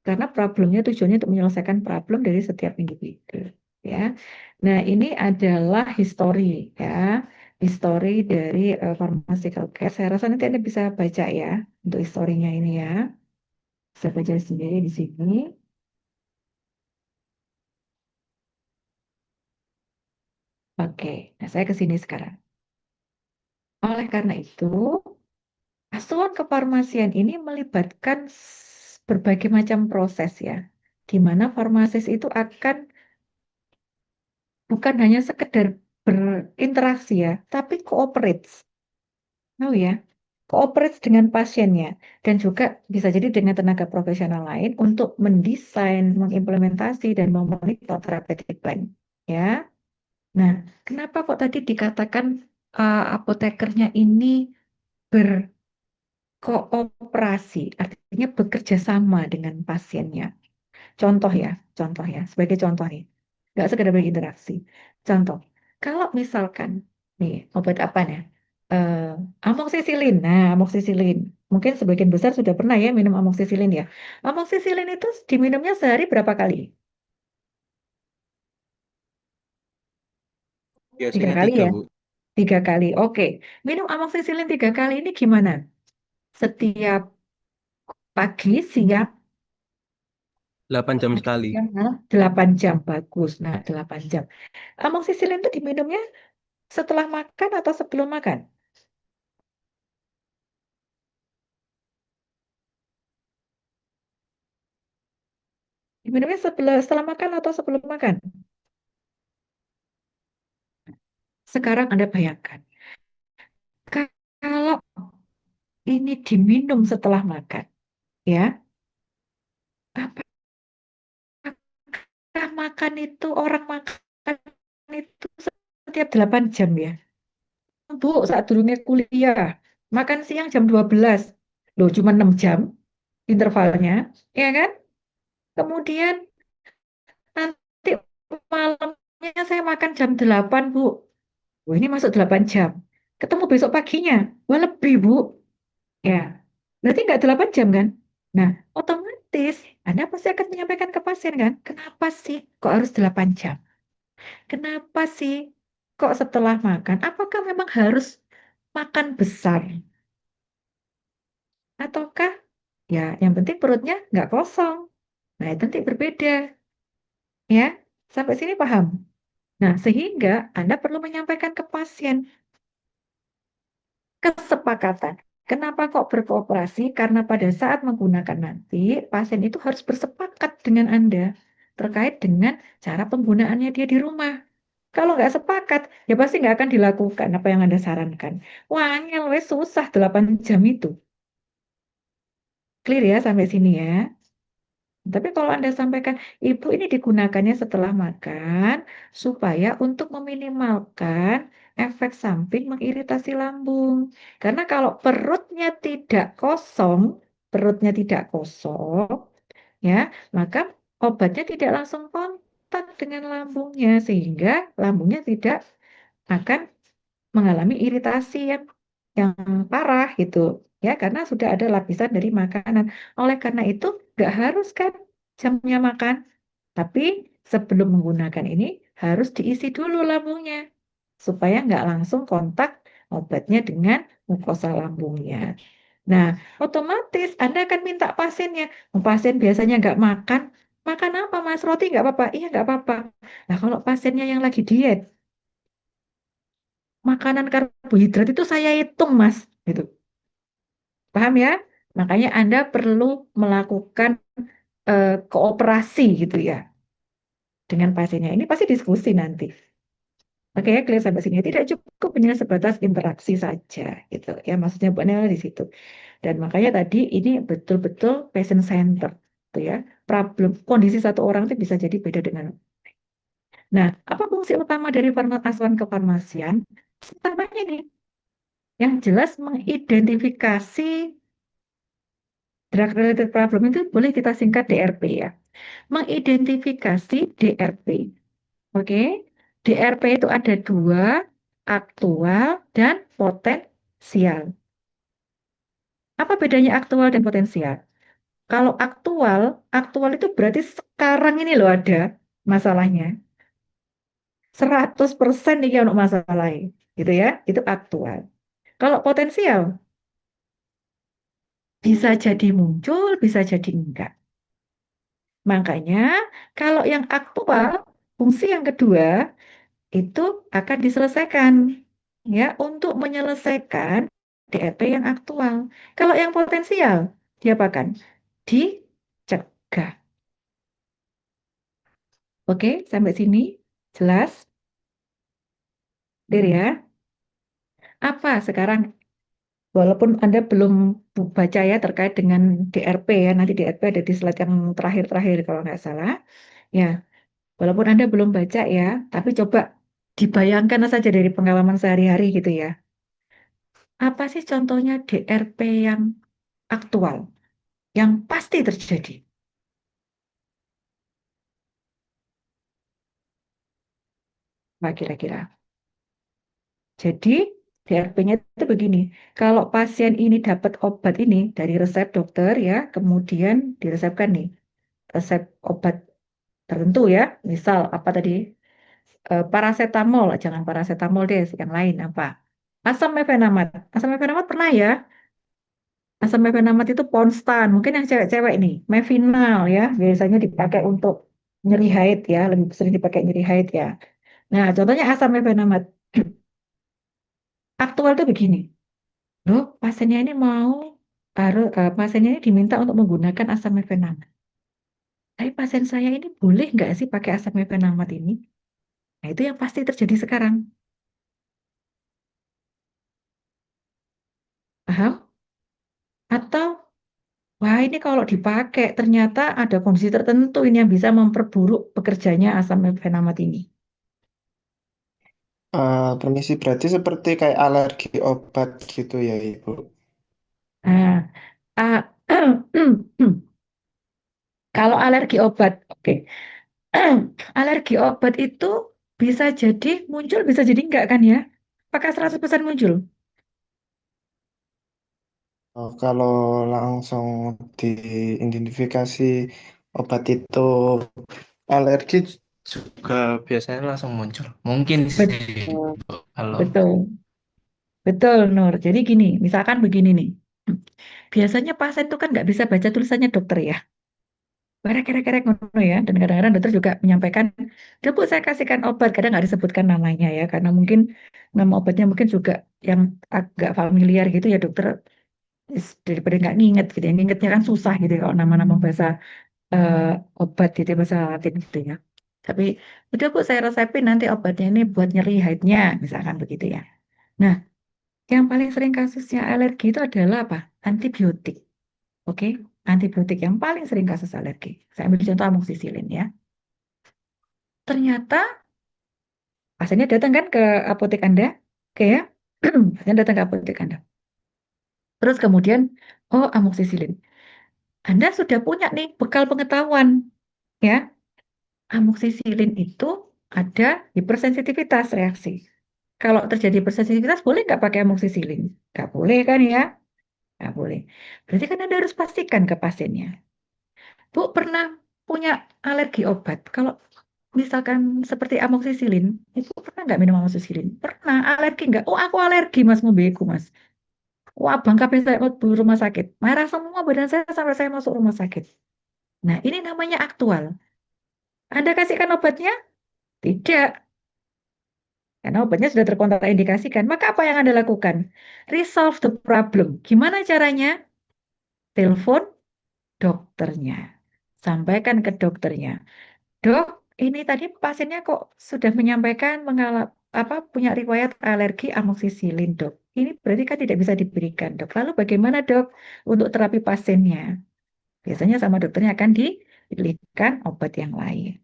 Karena problemnya tujuannya untuk menyelesaikan problem dari setiap individu. Ya, nah ini adalah histori ya, histori dari pharmaceutical care. Saya rasa nanti Anda bisa baca ya untuk historinya ini ya. Bisa baca sendiri di sini. Oke, nah saya ke sini sekarang. Oleh karena itu, asuhan kefarmasian ini melibatkan berbagai macam proses ya, di mana farmasis itu akan bukan hanya sekedar berinteraksi ya, tapi cooperate. Oh ya, cooperate dengan pasiennya dan juga bisa jadi dengan tenaga profesional lain untuk mendesain, mengimplementasi dan memonitor therapeutic plan. Ya, nah, kenapa kok tadi dikatakan apotekernya ini berkooperasi, artinya bekerja sama dengan pasiennya. Contoh ya, sebagai contoh nih, nggak sekedar berinteraksi. Contoh, kalau misalkan nih obat apa nih? Eh amoksisilin. Nah, amoksisilin. Mungkin sebagian besar sudah pernah ya minum amoksisilin ya. Amoksisilin itu diminumnya sehari berapa kali? Tiga Biasanya kali tiga, ya? Bu. 3 kali. Oke. Minum amoksisilin 3 kali ini gimana? Setiap pagi, siang, 8 jam pagi, sekali. siang, malam, 8 jam. Bagus. Nah, 8 jam. Amoksisilin itu diminumnya setelah makan atau sebelum makan? Diminumnya setelah makan atau sebelum makan? Sekarang Anda bayangkan, kalau ini diminum setelah makan, ya, apakah makan itu, orang makan itu setiap 8 jam ya? Bu, saat dulunya kuliah, makan siang jam 12. Loh, cuma 6 jam intervalnya, ya kan? Kemudian nanti malamnya saya makan jam 8, Bu. Oh, ini masuk 8 jam. Ketemu besok paginya. Wah, lebih, Bu. Ya, berarti nggak 8 jam kan? Nah, otomatis Anda pasti akan menyampaikan ke pasien kan? Kenapa sih kok harus 8 jam? Kenapa sih kok setelah makan? Apakah memang harus makan besar? Ataukah ya yang penting perutnya nggak kosong? Nah, itu nanti berbeda. Ya, sampai sini paham? Nah, sehingga Anda perlu menyampaikan ke pasien kesepakatan. Kenapa kok berkooperasi? Karena pada saat menggunakan nanti, pasien itu harus bersepakat dengan Anda terkait dengan cara penggunaannya dia di rumah. Kalau nggak sepakat, ya pasti nggak akan dilakukan apa yang Anda sarankan. Wah, angel, wes susah 8 jam itu. Clear ya sampai sini ya. Tapi kalau Anda sampaikan, Ibu ini digunakannya setelah makan supaya untuk meminimalkan efek samping mengiritasi lambung. Karena kalau perutnya tidak kosong, ya, maka obatnya tidak langsung kontak dengan lambungnya sehingga lambungnya tidak akan mengalami iritasi yang parah gitu ya karena sudah ada lapisan dari makanan. Oleh karena itu nggak harus kan jamnya makan, tapi sebelum menggunakan ini harus diisi dulu lambungnya supaya nggak langsung kontak obatnya dengan mukosa lambungnya. Nah, otomatis Anda akan minta pasiennya. Pasien biasanya nggak makan, makan apa Mas? Roti nggak apa-apa? Iya nggak apa-apa. Nah, kalau pasiennya yang lagi diet, makanan karbohidrat itu saya hitung, Mas. Gitu. Paham ya? Makanya Anda perlu melakukan kooperasi gitu ya dengan pasiennya. Ini pasti diskusi nanti. Oke, clear sampai sini. Tidak cukup hanya sebatas interaksi saja gitu ya. Maksudnya Bu Nela di situ. Dan makanya tadi ini betul-betul patient center gitu ya. Problem kondisi satu orang itu bisa jadi beda dengan. Nah, apa fungsi utama dari asuhan kefarmasian? Utamanya nih, yang jelas mengidentifikasi drug related problem itu boleh kita singkat DRP ya. Mengidentifikasi DRP. Oke. DRP itu ada dua, aktual dan potensial. Apa bedanya aktual dan potensial? Kalau aktual, aktual itu berarti sekarang ini loh ada masalahnya. 100% nih untuk masalah gitu ya. Itu aktual. Kalau potensial bisa jadi muncul, bisa jadi enggak. Makanya kalau yang aktual, fungsi yang kedua itu akan diselesaikan ya untuk menyelesaikan DRP yang aktual. Kalau yang potensial diapakan? Dicegah. Oke, sampai sini jelas? Clear ya? Apa sekarang walaupun Anda belum baca ya terkait dengan DRP ya, nanti DRP ada di slide yang terakhir-terakhir kalau nggak salah. Ya, walaupun Anda belum baca ya, tapi coba dibayangkan saja dari pengalaman sehari-hari gitu ya. Apa sih contohnya DRP yang aktual, yang pasti terjadi? Apa kira-kira? Jadi, DRP-nya itu begini, kalau pasien ini dapat obat ini dari resep dokter ya, kemudian diresepkan nih, resep obat tertentu ya, misal apa tadi? paracetamol, jangan paracetamol deh, yang lain apa? Asam mefenamat. Asam mefenamat pernah ya? Asam mefenamat itu Ponstan, mungkin yang cewek-cewek nih, Mevinal ya, biasanya dipakai untuk nyeri haid ya, lebih sering dipakai nyeri haid ya. Nah, contohnya asam mefenamat. Aktual tuh begini, loh pasiennya ini pasiennya ini diminta untuk menggunakan asam mefenamat. Tapi pasien saya ini boleh nggak sih pakai asam mefenamat ini? Nah, itu yang pasti terjadi sekarang. Paham? Atau, wah ini kalau dipakai ternyata ada kondisi tertentu ini yang bisa memperburuk bekerjanya asam mefenamat ini. Permisi, berarti seperti kayak alergi obat gitu ya, Ibu. Nah, ah, kalau alergi obat, oke. Alergi obat itu bisa jadi muncul, bisa jadi enggak kan ya? Apakah 100% muncul? Oh, kalau langsung diidentifikasi obat itu alergi. Juga biasanya langsung muncul. Mungkin sih Betul, kalau betul, betul, Nur. Jadi gini, misalkan begini nih. Biasanya pasien itu kan nggak bisa baca tulisannya dokter ya. Kerek-kerek ngono ya. Dan kadang-kadang dokter juga menyampaikan, "Udah Bu, saya kasihkan obat." Kadang nggak disebutkan namanya ya, karena mungkin nama obatnya mungkin juga yang agak familiar gitu ya dokter. Daripada nggak nginget gitu ya. Ngingetnya kan susah gitu ya, kalau nama-nama bahasa eh, obat gitu ya, bahasa Latin gitu ya. Tapi udah Bu, saya resepin nanti obatnya ini buat nyeri haidnya, misalkan begitu ya. Nah, yang paling sering kasusnya alergi itu adalah apa? Antibiotik. Oke, antibiotik yang paling sering kasus alergi. Saya ambil contoh amoksisilin ya. Ternyata pasiennya datang kan ke apotek Anda, oke ya. Pasien datang ke apotek Anda. Terus kemudian, oh amoksisilin. Anda sudah punya nih bekal pengetahuan ya. Amoksisilin itu ada hipersensitivitas reaksi. Kalau terjadi hipersensitivitas, boleh nggak pakai amoksisilin? Nggak boleh kan ya? Nggak boleh. Berarti kan Anda harus pastikan ke pasiennya. Bu, pernah punya alergi obat? Kalau misalkan seperti amoksisilin, Ibu pernah nggak minum amoksisilin? Pernah. Alergi nggak? Oh, aku alergi, Mas. Mau beku, Mas. Wah, bangkapnya saya mau di rumah sakit. Marah semua badan saya sampai saya masuk rumah sakit. Nah, ini namanya aktual. Anda kasihkan obatnya? Tidak. Karena obatnya sudah terkontraindikasikan. Maka apa yang Anda lakukan? Resolve the problem. Gimana caranya? Telepon dokternya. Sampaikan ke dokternya. Dok, ini tadi pasiennya kok sudah menyampaikan punya riwayat alergi amoksisilin, Dok. Ini berarti kan tidak bisa diberikan, Dok. Lalu bagaimana, Dok, untuk terapi pasiennya? Biasanya sama dokternya akan dipilihkan obat yang lain.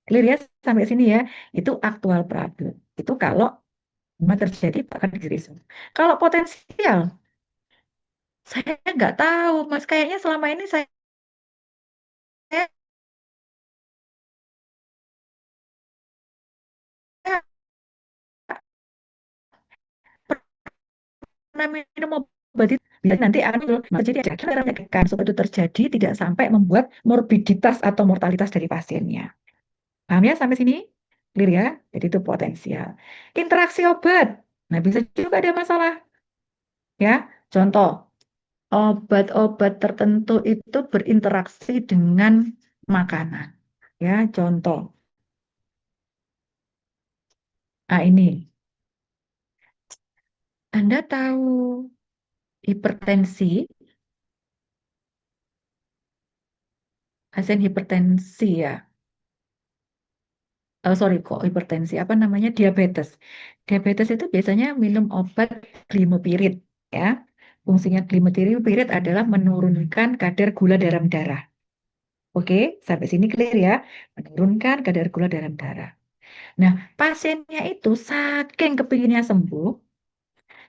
Clear ya sampai sini ya. Itu aktual problem. Itu kalau memang terjadi akan diri. Kalau potensial, saya nggak tahu, Mas. Kayaknya selama ini saya pernah minum obat itu bisa nanti akan terjadi ada menyedihkan supaya itu terjadi tidak sampai membuat morbiditas atau mortalitas dari pasiennya. Paham ya sampai sini? Clear ya? Jadi itu potensial. Interaksi obat. Nah, bisa juga ada masalah ya. Contoh, obat-obat tertentu itu berinteraksi dengan makanan. Ya, contoh. Nah, ini. Anda tahu hipertensi, pasien hipertensi ya. Oh, sorry kok hipertensi, apa namanya diabetes. Diabetes itu biasanya minum obat glimepirid ya. Fungsinya glimepirid adalah menurunkan kadar gula dalam darah. Oke, sampai sini clear ya. Menurunkan kadar gula dalam darah. Nah, pasiennya itu saking kepinginnya sembuh,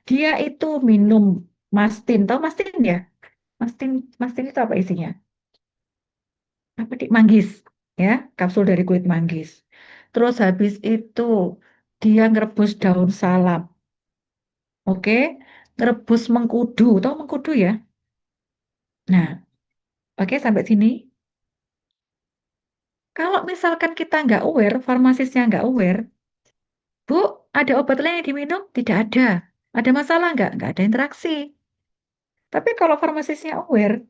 dia itu minum Mastin. Tahu Mastin ya? Mastin, Mastin itu apa isinya? Apa di manggis ya, kapsul dari kulit manggis. Terus habis itu dia ngerebus daun salam. Oke, ngerebus mengkudu. Tahu mengkudu ya? Nah, oke sampai sini. Kalau misalkan kita nggak aware, farmasisnya nggak aware, Bu, ada obat lain yang diminum? Tidak ada. Ada masalah nggak? Nggak ada interaksi. Tapi kalau farmasisnya aware,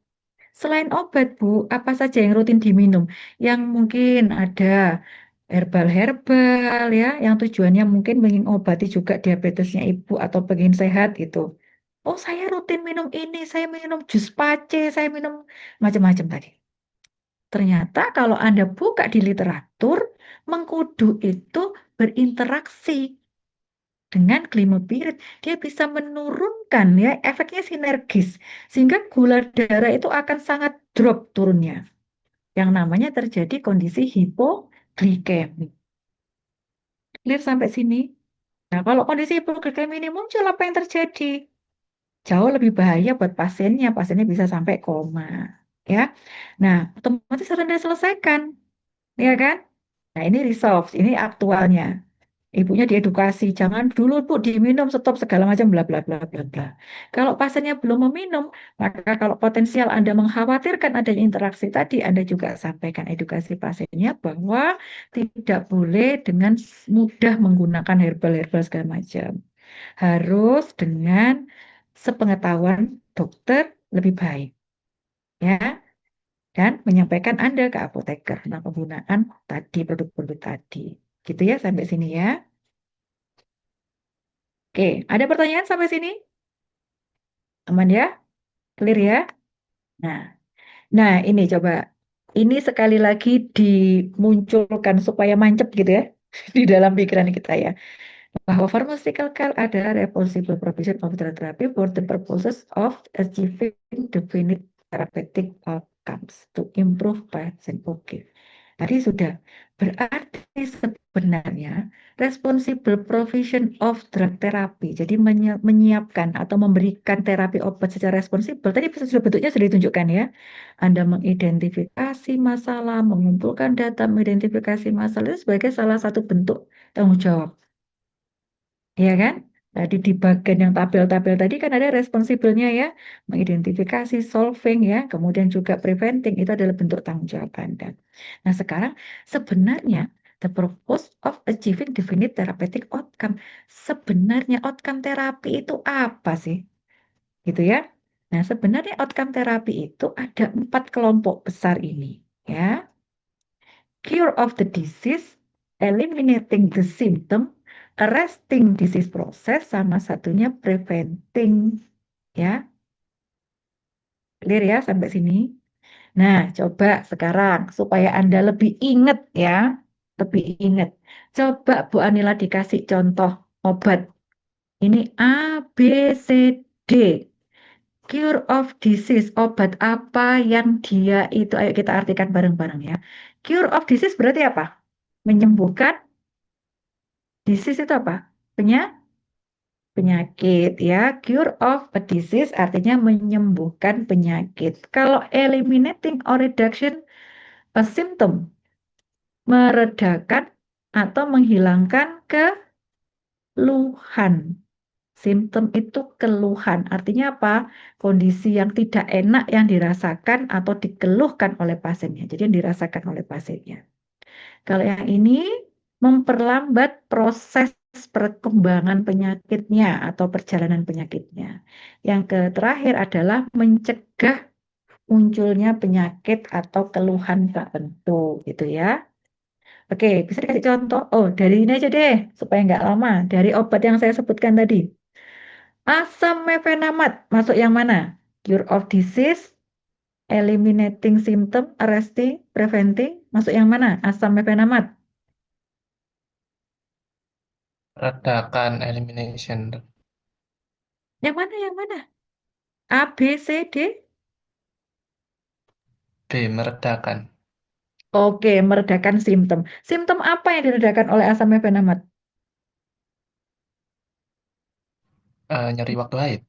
selain obat, Bu, apa saja yang rutin diminum? Yang mungkin ada herbal-herbal ya, yang tujuannya mungkin mengobati juga diabetesnya ibu atau pengen sehat itu. Oh, saya rutin minum ini, saya minum jus pace, saya minum macam-macam tadi. Ternyata kalau Anda buka di literatur, mengkudu itu berinteraksi dengan glimepirid. Dia bisa menurunkan ya, efeknya sinergis. Sehingga gula darah itu akan sangat drop turunnya. Yang namanya terjadi kondisi hipoglikemi. Clear sampai sini? Nah, kalau kondisi hipoglikemi ini muncul, apa yang terjadi? Jauh lebih bahaya buat pasiennya. Pasiennya bisa sampai koma. Ya, nah otomatis sudah Anda selesaikan, ya kan? Nah, ini resolve, ini aktualnya. Ibunya diedukasi, jangan dulu Bu diminum, stop segala macam bla bla bla bla bla. Kalau pasiennya belum meminum, maka kalau potensial Anda mengkhawatirkan adanya interaksi tadi, Anda juga sampaikan edukasi pasiennya bahwa tidak boleh dengan mudah menggunakan herbal-herbal segala macam. Harus dengan sepengetahuan dokter lebih baik, ya. Dan menyampaikan Anda ke apoteker tentang penggunaan tadi produk-produk tadi. Gitu ya sampai sini ya. Oke, ada pertanyaan sampai sini? Aman ya? Clear ya? Nah, nah ini coba. Ini sekali lagi dimunculkan supaya mancep gitu ya di dalam pikiran kita ya. Bahwa pharmaceutical care adalah responsible provision of drug therapy for the purposes of achieving definite therapeutic outcomes to improve patient. Oke. Tadi sudah. Berarti sebenarnya responsible provision of drug therapy. Jadi menyiapkan atau memberikan terapi obat secara responsibel. Tadi sudah bentuknya sudah ditunjukkan ya. Anda mengidentifikasi masalah, mengumpulkan data, mengidentifikasi masalah itu sebagai salah satu bentuk tanggung jawab. Ya kan? Tadi di bagian yang tabel-tabel tadi kan ada responsibelnya ya, mengidentifikasi, solving ya, kemudian juga preventing itu adalah bentuk tanggung jawab Anda. Nah sekarang sebenarnya the purpose of achieving definite therapeutic outcome, sebenarnya outcome terapi itu apa sih? Gitu ya. Nah sebenarnya outcome terapi itu ada 4 kelompok besar ini ya. Cure of the disease, eliminating the symptom, arresting disease process, sama satunya preventing. Ya, clear ya sampai sini? Nah, coba sekarang supaya Anda lebih ingat ya, lebih ingat. Coba Bu Anila dikasih contoh obat. Ini A, B, C, D. Cure of disease, obat apa yang dia itu, ayo kita artikan bareng-bareng ya. Cure of disease berarti apa? Menyembuhkan. Disease itu apa? Penyakit ya. Cure of a disease artinya menyembuhkan penyakit. Kalau eliminating or reduction a symptom, meredakan atau menghilangkan keluhan. Simptom itu keluhan. Artinya apa? Kondisi yang tidak enak yang dirasakan atau dikeluhkan oleh pasiennya. Jadi yang dirasakan oleh pasiennya. Kalau yang ini memperlambat proses perkembangan penyakitnya atau perjalanan penyakitnya. Yang terakhir adalah mencegah munculnya penyakit atau keluhan tertentu gitu ya. Oke, bisa dikasih contoh? Oh, dari ini aja deh, supaya nggak lama. Dari obat yang saya sebutkan tadi. Asam mefenamat, masuk yang mana? Cure of disease, eliminating symptom, arresting, preventing, masuk yang mana? Asam mefenamat. Redakan elimination. Yang mana? Yang mana? A, B, C, D? B. Meredakan. Oke, meredakan simptom. Simptom apa yang diredakan oleh asam mefenamat? Nyeri waktu haid.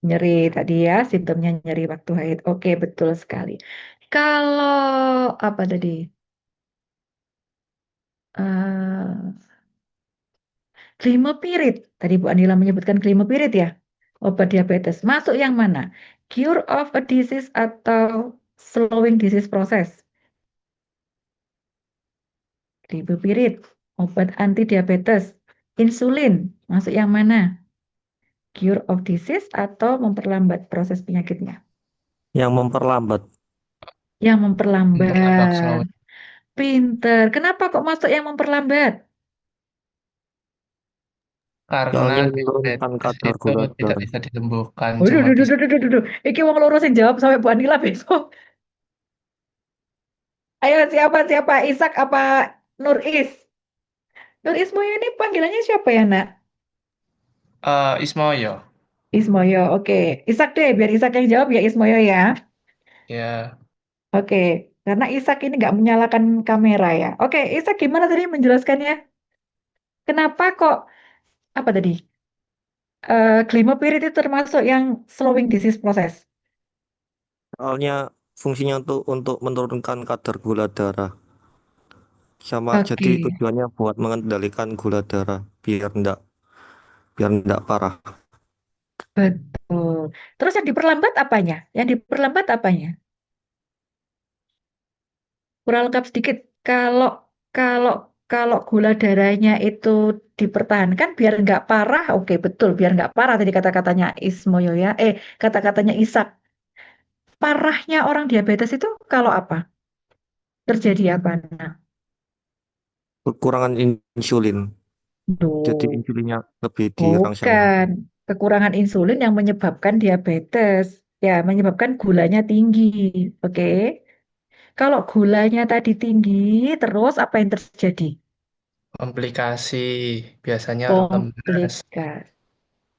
Nyeri tadi ya, simptomnya nyeri waktu haid. Oke, betul sekali. Kalau apa tadi? Eh Glimepirid. Tadi Bu Anila menyebutkan glimepirid ya. Obat diabetes. Masuk yang mana? Cure of a disease atau slowing disease process? Glimepirid. Obat anti diabetes. Insulin, masuk yang mana? Cure of disease atau memperlambat proses penyakitnya? Yang memperlambat. Yang Pinter Abang Saud. memperlambat. Pinter. Kenapa kok masuk yang memperlambat? Karena Soalnya menurunkan diabetes kadar itu gula tidak darah. bisa disembuhkan, Waduh, cuma duh, duh, bisa. duh, duh, duh, duh, duh. Iki wong loro sing jawab sampai Bu Anila besok. Ayo siapa? Ishak apa Nuris? Nuris Moyo ini panggilannya siapa ya, Nak? Ismoyo, Ismoyo, oke. Ishak deh, biar Ishak yang jawab ya Ismoyo ya. ya. Oke, karena Ishak ini nggak menyalakan kamera ya. Oke, Ishak gimana tadi menjelaskannya? Kenapa kok, apa tadi? Glimepiride itu termasuk yang slowing disease process. Soalnya fungsinya untuk menurunkan kadar gula darah. Jadi Oke, tujuannya buat mengendalikan gula darah biar enggak parah. betul. Terus yang diperlambat apanya? Yang diperlambat apanya? Kurang lengkap sedikit. Kalau kalau kalau gula darahnya itu dipertahankan biar nggak parah, oke betul, biar nggak parah tadi kata-katanya Ismoyo ya. Kata-katanya Ishak. Parahnya orang diabetes itu kalau apa? Terjadi apa? Nah, Kekurangan insulin. Jadi duh, insulinnya lebih dirangsang lagi. bukan. Kekurangan insulin yang menyebabkan diabetes. Ya, menyebabkan gulanya tinggi. Oke. Kalau gulanya tadi tinggi, terus apa yang terjadi? Komplikasi, biasanya lemas. Komplikasi.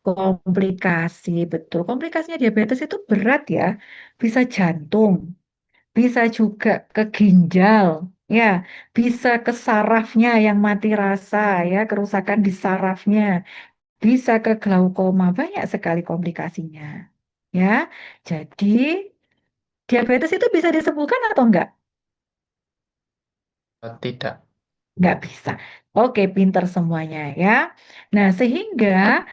Komplikasi, betul. Komplikasinya diabetes itu berat ya. Bisa jantung, bisa juga ke ginjal, ya, bisa ke sarafnya yang mati rasa, ya, kerusakan di sarafnya, bisa ke glaukoma, banyak sekali komplikasinya. Ya, jadi diabetes itu bisa disembuhkan atau enggak? Tidak. Enggak bisa. Oke, pinter semuanya ya. Nah, sehingga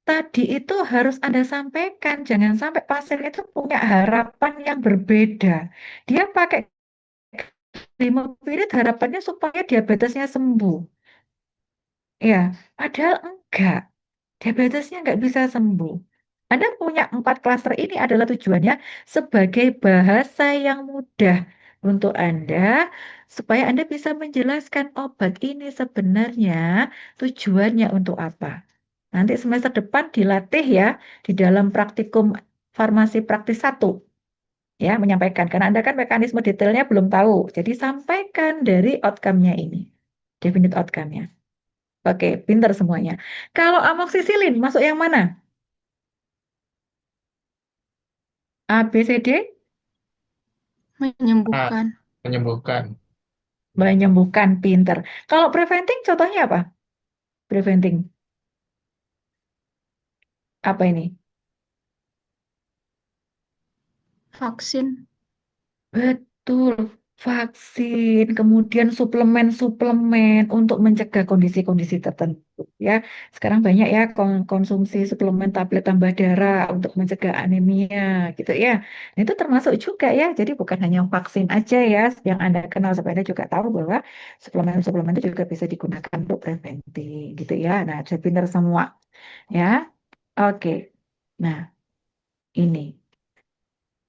tadi itu harus Anda sampaikan, jangan sampai pasien itu punya harapan yang berbeda. Dia pakai Glimepirid harapannya supaya diabetesnya sembuh. Ya, padahal enggak. Diabetesnya enggak bisa sembuh. Anda punya 4 klaster ini adalah tujuannya sebagai bahasa yang mudah untuk Anda, supaya Anda bisa menjelaskan obat ini sebenarnya tujuannya untuk apa. Nanti semester depan dilatih ya di dalam praktikum farmasi praktis 1 ya menyampaikan karena Anda kan mekanisme detailnya belum tahu. Jadi sampaikan dari outcome-nya ini. Definite outcome-nya. Oke, pinter semuanya. Kalau amoksisilin masuk yang mana? A, B, C, D? Ah, Menyembuhkan. menyembuhkan. Menyembuhkan, pinter. Kalau preventing contohnya apa? Preventing. Apa ini? Vaksin. Betul, vaksin, kemudian suplemen-suplemen untuk mencegah kondisi-kondisi tertentu ya. Sekarang banyak ya konsumsi suplemen tablet tambah darah untuk mencegah anemia gitu ya. Nah, itu termasuk juga ya. Jadi bukan hanya vaksin aja ya yang Anda kenal, supaya Anda juga tahu bahwa suplemen-suplemen itu juga bisa digunakan untuk preventif gitu ya. Nah, sudah pintar semua ya. Oke. Nah, ini.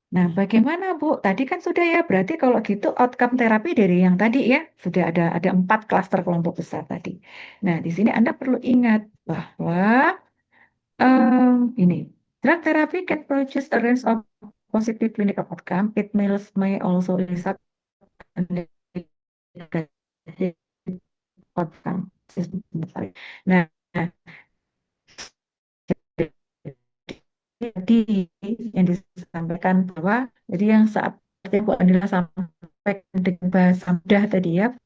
Nah, bagaimana Bu? Tadi kan sudah ya, berarti kalau gitu outcome terapi dari yang tadi ya, sudah ada 4 klaster kelompok besar tadi. Nah, di sini Anda perlu ingat bahwa ini drug therapy can produce a range of positive clinical outcome. It may also result in negative outcome. Nah, jadi yang disampaikan bahwa jadi yang saat Bu Anila sampaikan dengan bahasa mudah tadi ya,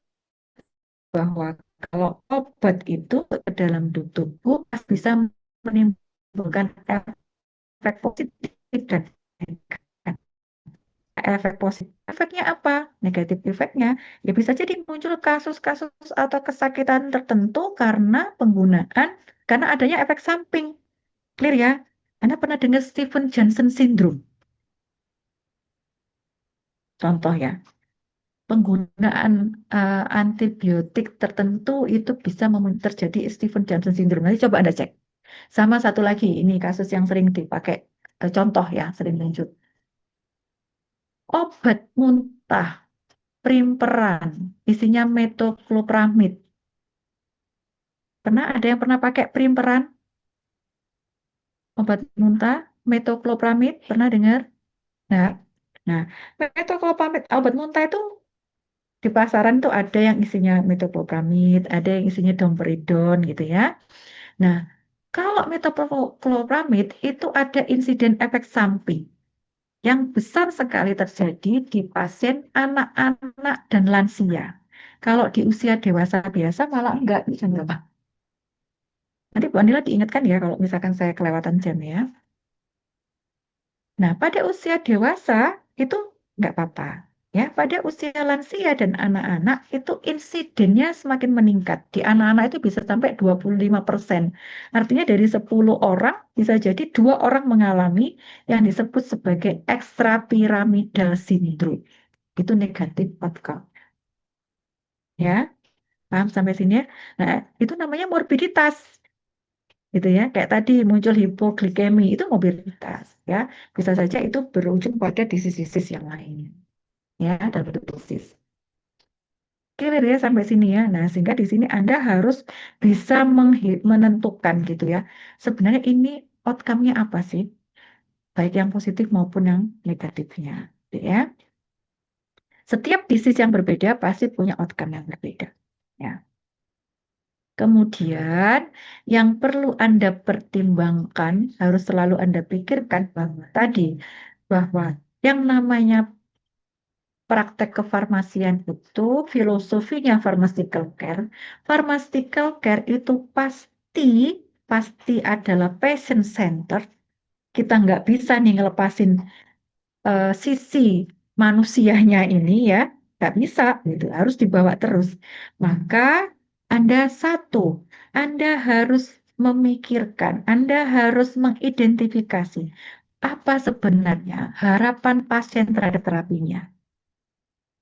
bahwa kalau obat itu ke dalam tubuh bisa menimbulkan efek positif dan negatif. Efek positif efeknya apa? Negatif efeknya ya bisa jadi muncul kasus-kasus atau kesakitan tertentu karena adanya efek samping. Clear ya? Anda pernah dengar Stephen Johnson syndrome? Contoh ya. penggunaan antibiotik tertentu itu bisa terjadi Stephen Johnson syndrome. Nanti coba Anda cek. Sama satu lagi, ini kasus yang sering dipakai, contoh ya, sering muncul. Obat muntah, primperan, isinya metoclopramid. Ada yang pernah pakai primperan? Obat muntah, metoclopramid, pernah dengar? Nah, nah, metoclopramid, obat muntah itu di pasaran tuh ada yang isinya metoclopramid, ada yang isinya domperidon gitu ya. Nah, kalau metoclopramid itu ada insiden efek samping yang besar sekali terjadi di pasien anak-anak dan lansia. Kalau di usia dewasa biasa malah enggak, bisa enggak. Nanti Bu Anila diingatkan ya kalau misalkan saya kelewatan jam ya. Nah, pada usia dewasa itu enggak apa-apa. Ya, pada usia lansia dan anak-anak itu insidennya semakin meningkat. Di anak-anak itu bisa sampai 25%. Artinya dari 10 orang bisa jadi 2 orang mengalami yang disebut sebagai extrapiramidal syndrome. Itu negatif outcome. Ya, paham sampai sini ya? Nah, itu namanya morbiditas. Gitu ya, kayak tadi muncul hipoglikemi, itu morbiditas. Ya, bisa saja itu berujung pada disease yang lainnya. Ya, dalam bentuk dosis. Clear ya sampai sini ya. Nah, sehingga di sini Anda harus bisa menentukan gitu ya. Sebenarnya ini outcome-nya apa sih? Baik yang positif maupun yang negatifnya. Gitu ya. Setiap disease yang berbeda pasti punya outcome yang berbeda. Ya. Kemudian yang perlu Anda pertimbangkan, harus selalu Anda pikirkan bahwa yang namanya praktek kefarmasian itu filosofinya pharmaceutical care itu pasti adalah patient center. Kita nggak bisa nih ngelepasin sisi manusianya ini ya, nggak bisa gitu, harus dibawa terus. Maka Anda harus memikirkan, Anda harus mengidentifikasi apa sebenarnya harapan pasien terhadap terapinya.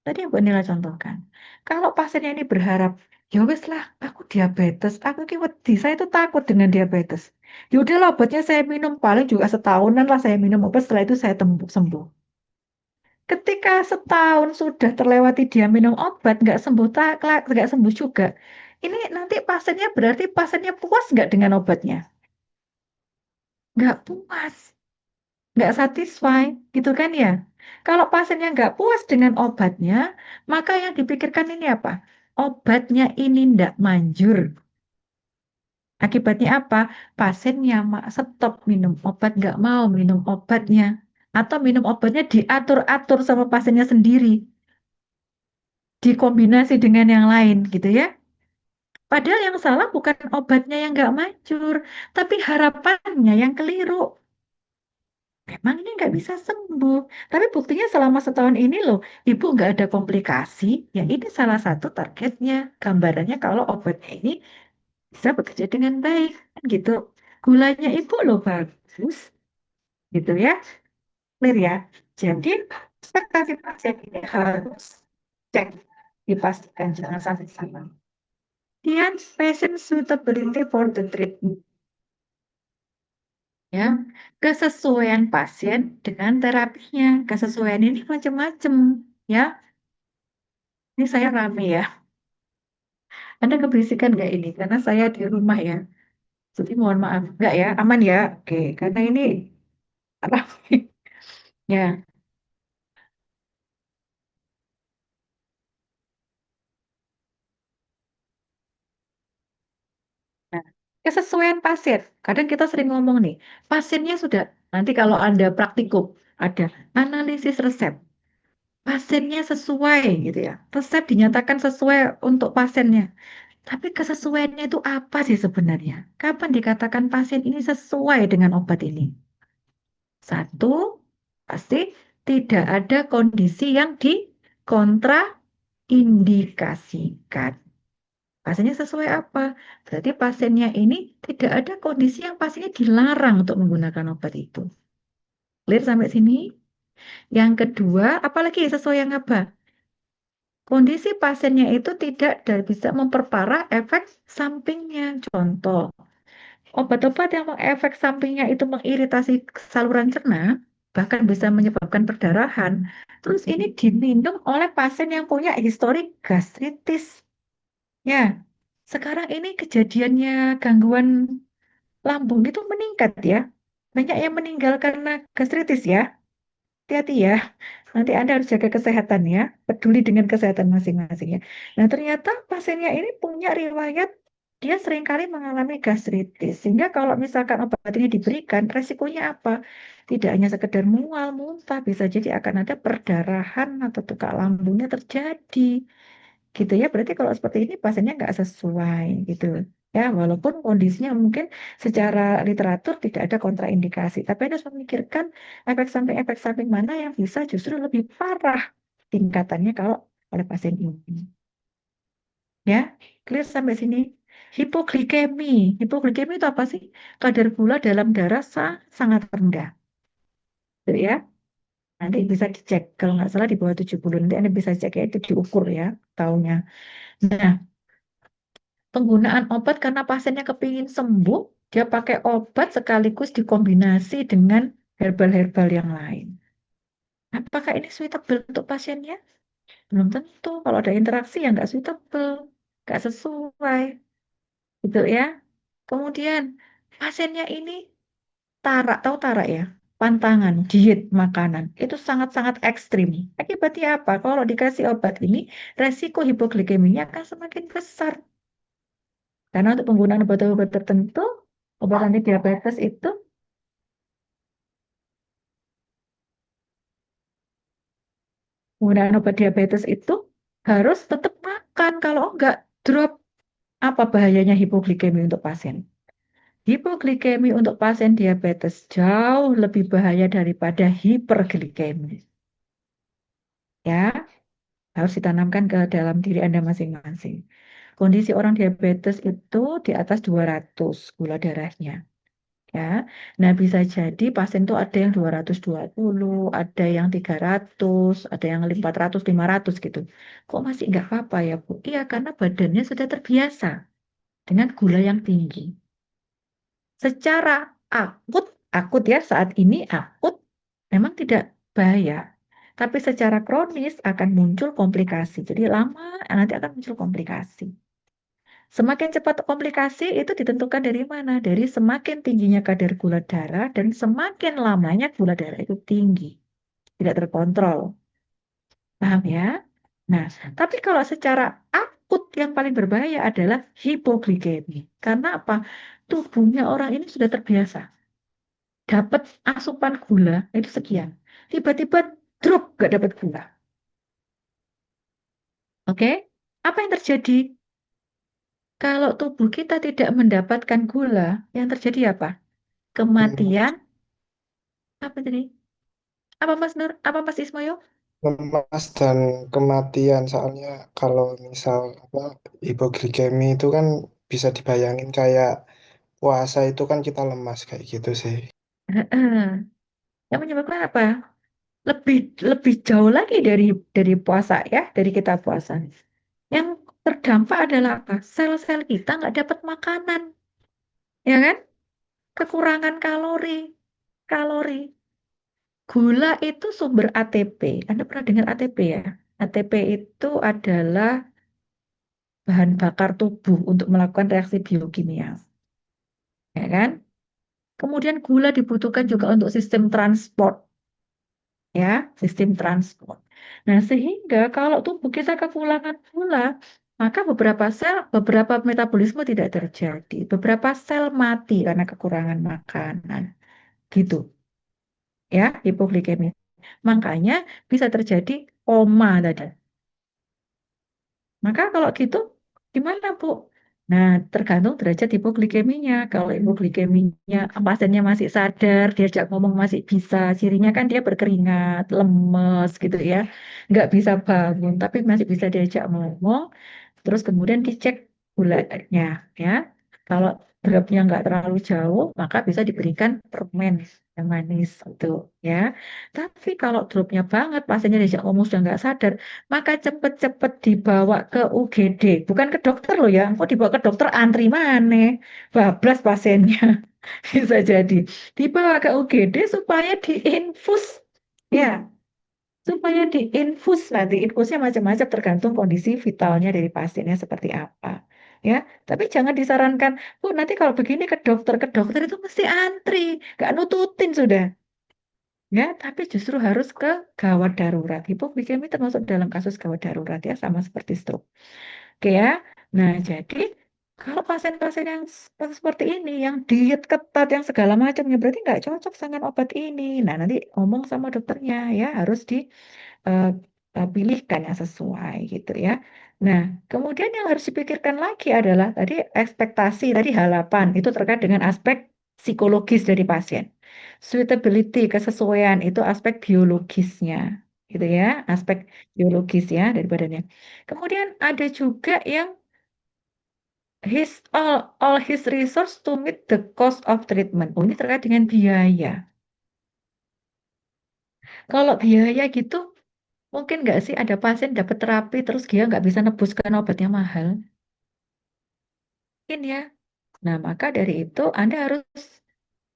Tadi yang Bu Nila contohkan. Kalau pasiennya ini berharap, ya wes lah, aku diabetes, aku ki wedi, saya itu takut dengan diabetes. Ya udahlah obatnya saya minum, paling juga setahunan lah saya minum obat, setelah itu saya sembuh. Ketika setahun sudah terlewati dia minum obat, nggak sembuh juga. Ini nanti pasiennya berarti pasiennya puas nggak dengan obatnya? Nggak puas, nggak satisfy, gitu kan ya? Kalau pasiennya nggak puas dengan obatnya, maka yang dipikirkan ini apa? Obatnya ini nggak manjur. Akibatnya apa? Pasiennya stop minum obat, nggak mau minum obatnya. Atau minum obatnya diatur-atur sama pasiennya sendiri. Dikombinasi dengan yang lain gitu ya. Padahal yang salah bukan obatnya yang nggak manjur, tapi harapannya yang keliru. Memang ini nggak bisa sembuh. Tapi buktinya selama setahun ini loh, ibu nggak ada komplikasi. Ya ini salah satu targetnya. Gambarannya kalau obatnya ini bisa bekerja dengan baik. Kan gitu. Gulanya ibu loh bagus. Gitu ya. Clear ya. Jadi, ekspektasi pasien ini harus cek. Dipastikan jangan sampai salah. Kemudian patient suitability for the treatment. Ya, kesesuaian pasien dengan terapinya. Kesesuaian ini macam-macam, ya. Ini saya rame ya. Anda keberisikan nggak ini? Karena saya di rumah ya. Jadi mohon maaf, nggak ya, aman ya. Oke, karena ini rame. Ya. Nah, kesesuaian pasien. Kadang kita sering ngomong nih, pasiennya sudah nanti kalau Anda praktikum ada analisis resep. Pasiennya sesuai gitu ya. Resep dinyatakan sesuai untuk pasiennya. Tapi kesesuaiannya itu apa sih sebenarnya? Kapan dikatakan pasien ini sesuai dengan obat ini? Satu, pasti tidak ada kondisi yang dikontraindikasikan. Pasiennya sesuai apa? Berarti pasiennya ini tidak ada kondisi yang pasiennya dilarang untuk menggunakan obat itu. Clear sampai sini? Yang kedua, apalagi sesuai yang apa? kondisi pasiennya itu tidak bisa memperparah efek sampingnya. Contoh, obat-obat yang efek sampingnya itu mengiritasi saluran cerna, bahkan bisa menyebabkan perdarahan. Terus ini diminum oleh pasien yang punya histori gastritis. Ya, sekarang ini kejadiannya gangguan lambung itu meningkat ya. Banyak yang meninggal karena gastritis ya. Hati-hati ya. Nanti Anda harus jaga kesehatan ya. Peduli dengan kesehatan masing-masing ya. Nah, ternyata pasiennya ini punya riwayat dia seringkali mengalami gastritis. Sehingga kalau misalkan obat ini diberikan, resikonya apa? Tidak hanya sekedar mual, muntah, bisa jadi akan ada perdarahan atau tukak lambungnya terjadi. Gitu ya, berarti kalau seperti ini pasiennya nggak sesuai gitu. Ya, walaupun kondisinya mungkin secara literatur tidak ada kontraindikasi, tapi Anda harus memikirkan efek samping mana yang bisa justru lebih parah tingkatannya kalau oleh pasien ini. Ya, clear sampai sini. Hipoglikemi. Hipoglikemi itu apa sih? Kadar gula dalam darah sangat rendah. Gitu ya. Nanti bisa dicek. Kalau nggak salah di bawah 70. Nanti Anda bisa cek ya, itu diukur ya tahunnya. Nah, penggunaan obat karena pasiennya kepingin sembuh, dia pakai obat sekaligus dikombinasi dengan herbal-herbal yang lain. Apakah ini suitable untuk pasiennya? Belum tentu. Kalau ada interaksi yang nggak suitable, nggak sesuai, gitu ya. Kemudian pasiennya ini tahu tarak ya, pantangan, diet makanan itu sangat-sangat ekstrim. Akibatnya apa? Kalau dikasih obat ini, resiko hipoglikeminya akan semakin besar. Karena untuk penggunaan obat-obat tertentu, obat anti diabetes itu, penggunaan obat diabetes itu harus tetap makan. Kalau enggak, drop. Apa bahayanya hipoglikemi untuk pasien? Hipoglikemi untuk pasien diabetes jauh lebih bahaya daripada hiperglikemi. Ya, harus ditanamkan ke dalam diri Anda masing-masing. Kondisi orang diabetes itu di atas 200 gula darahnya. Ya, nah bisa jadi pasien itu ada yang 220, ada yang 300, ada yang 400, 500 gitu. Kok masih nggak apa-apa ya, Bu? Iya, karena badannya sudah terbiasa dengan gula yang tinggi. Secara akut, akut ya saat ini akut memang tidak bahaya. Tapi secara kronis akan muncul komplikasi. Jadi lama nanti akan muncul komplikasi. Semakin cepat komplikasi itu ditentukan dari mana? Dari semakin tingginya kadar gula darah dan semakin lamanya gula darah itu tinggi. Tidak terkontrol. Paham ya? Nah, tapi kalau secara akut yang paling berbahaya adalah hipoglikemi. Karena apa? Tubuhnya orang ini sudah terbiasa. Dapat asupan gula itu sekian. Tiba-tiba drop gak dapat gula. Oke? Apa yang terjadi? Kalau tubuh kita tidak mendapatkan gula, yang terjadi apa? Kematian. Apa tadi? Apa Mas Nur? Apa Mas Ismail? Lemas dan kematian. Soalnya kalau misal apa hipoglikemi itu kan bisa dibayangin kayak puasa itu kan kita lemas kayak gitu sih. Yang menyebabkan apa? Lebih lebih jauh lagi dari puasa ya, dari kita puasa. Yang terdampak adalah apa? Sel-sel kita nggak dapat makanan, ya kan? Kekurangan kalori. Kalori. Gula itu sumber ATP. Anda pernah dengar ATP ya? ATP itu adalah bahan bakar tubuh untuk melakukan reaksi biokimia, ya kan? Kemudian gula dibutuhkan juga untuk sistem transport, ya, sistem transport. Nah, sehingga kalau tubuh kita kekurangan gula, maka beberapa metabolisme tidak terjadi, beberapa sel mati karena kekurangan makanan, gitu, ya, hipoglikemi. Makanya bisa terjadi koma tadi. Maka kalau gitu, gimana Bu? Nah, tergantung derajat hipoglikeminya. Kalau hipoglikeminya pasiennya masih sadar, diajak ngomong masih bisa, cirinya kan dia berkeringat, lemes gitu ya, nggak bisa bangun, tapi masih bisa diajak ngomong. Terus kemudian dicek gulanya, ya. Kalau dropnya nggak terlalu jauh, maka bisa diberikan permen manis itu ya. Tapi kalau dropnya banget, pasiennya diajak ngomong sudah nggak sadar, maka cepet-cepet dibawa ke UGD, bukan ke dokter loh ya. Kok dibawa ke dokter antri mana? Bablas pasiennya bisa jadi dibawa ke UGD supaya diinfus ya. Supaya diinfus nanti infusnya macam-macam tergantung kondisi vitalnya dari pasiennya seperti apa ya. Tapi jangan disarankan, Bu, nanti kalau begini ke dokter itu mesti antri, nggak nututin sudah ya. Tapi justru harus ke gawat darurat. Hipoglikemi termasuk dalam kasus gawat darurat ya, sama seperti stroke. Oke ya. Nah, jadi kalau pasien-pasien yang seperti ini, yang diet ketat, yang segala macamnya, berarti nggak cocok dengan obat ini. Nah, nanti ngomong sama dokternya ya, harus di eh, pilihkan yang sesuai gitu ya. Nah, kemudian yang harus dipikirkan lagi adalah tadi ekspektasi, tadi harapan itu terkait dengan aspek psikologis dari pasien. Suitability, kesesuaian itu aspek biologisnya gitu ya, aspek biologis ya dari badannya. Kemudian ada juga yang all his resource to meet the cost of treatment. Oh, ini terkait dengan biaya. Kalau biaya gitu, mungkin nggak sih ada pasien dapat terapi terus dia nggak bisa nebus karena obatnya mahal? Mungkin ya. Nah, maka dari itu Anda harus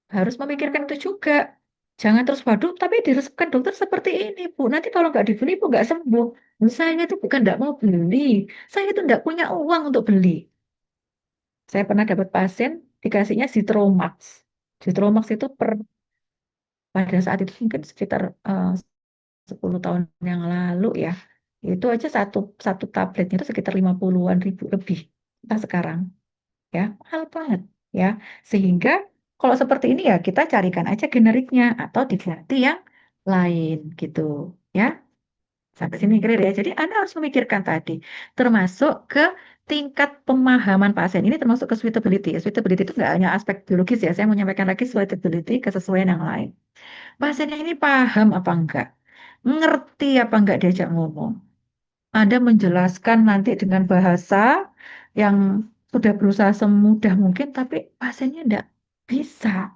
harus memikirkan itu juga. Jangan terus, waduh, tapi diresepkan dokter seperti ini, Bu. Nanti kalau nggak dibeli, Bu, nggak sembuh. Saya itu bukan nggak mau beli. Saya itu nggak punya uang untuk beli. Saya pernah dapat pasien, dikasihnya Zitromax. Zitromax itu pada saat itu mungkin sekitar 10 tahun yang lalu ya. Itu aja satu satu tabletnya itu sekitar 50-an ribu lebih. Kita sekarang ya, mahal banget ya. Sehingga kalau seperti ini ya kita carikan aja generiknya atau diganti yang lain gitu ya. Sampai sini clear ya. Jadi Anda harus memikirkan tadi termasuk ke tingkat pemahaman pasien ini termasuk ke suitability. Suitability itu nggak hanya aspek biologis ya. Saya mau menyampaikan lagi suitability kesesuaian yang lain. Pasiennya ini paham apa enggak? Ngerti apa enggak diajak ngomong? Anda menjelaskan nanti dengan bahasa yang sudah berusaha semudah mungkin, tapi pasiennya enggak bisa.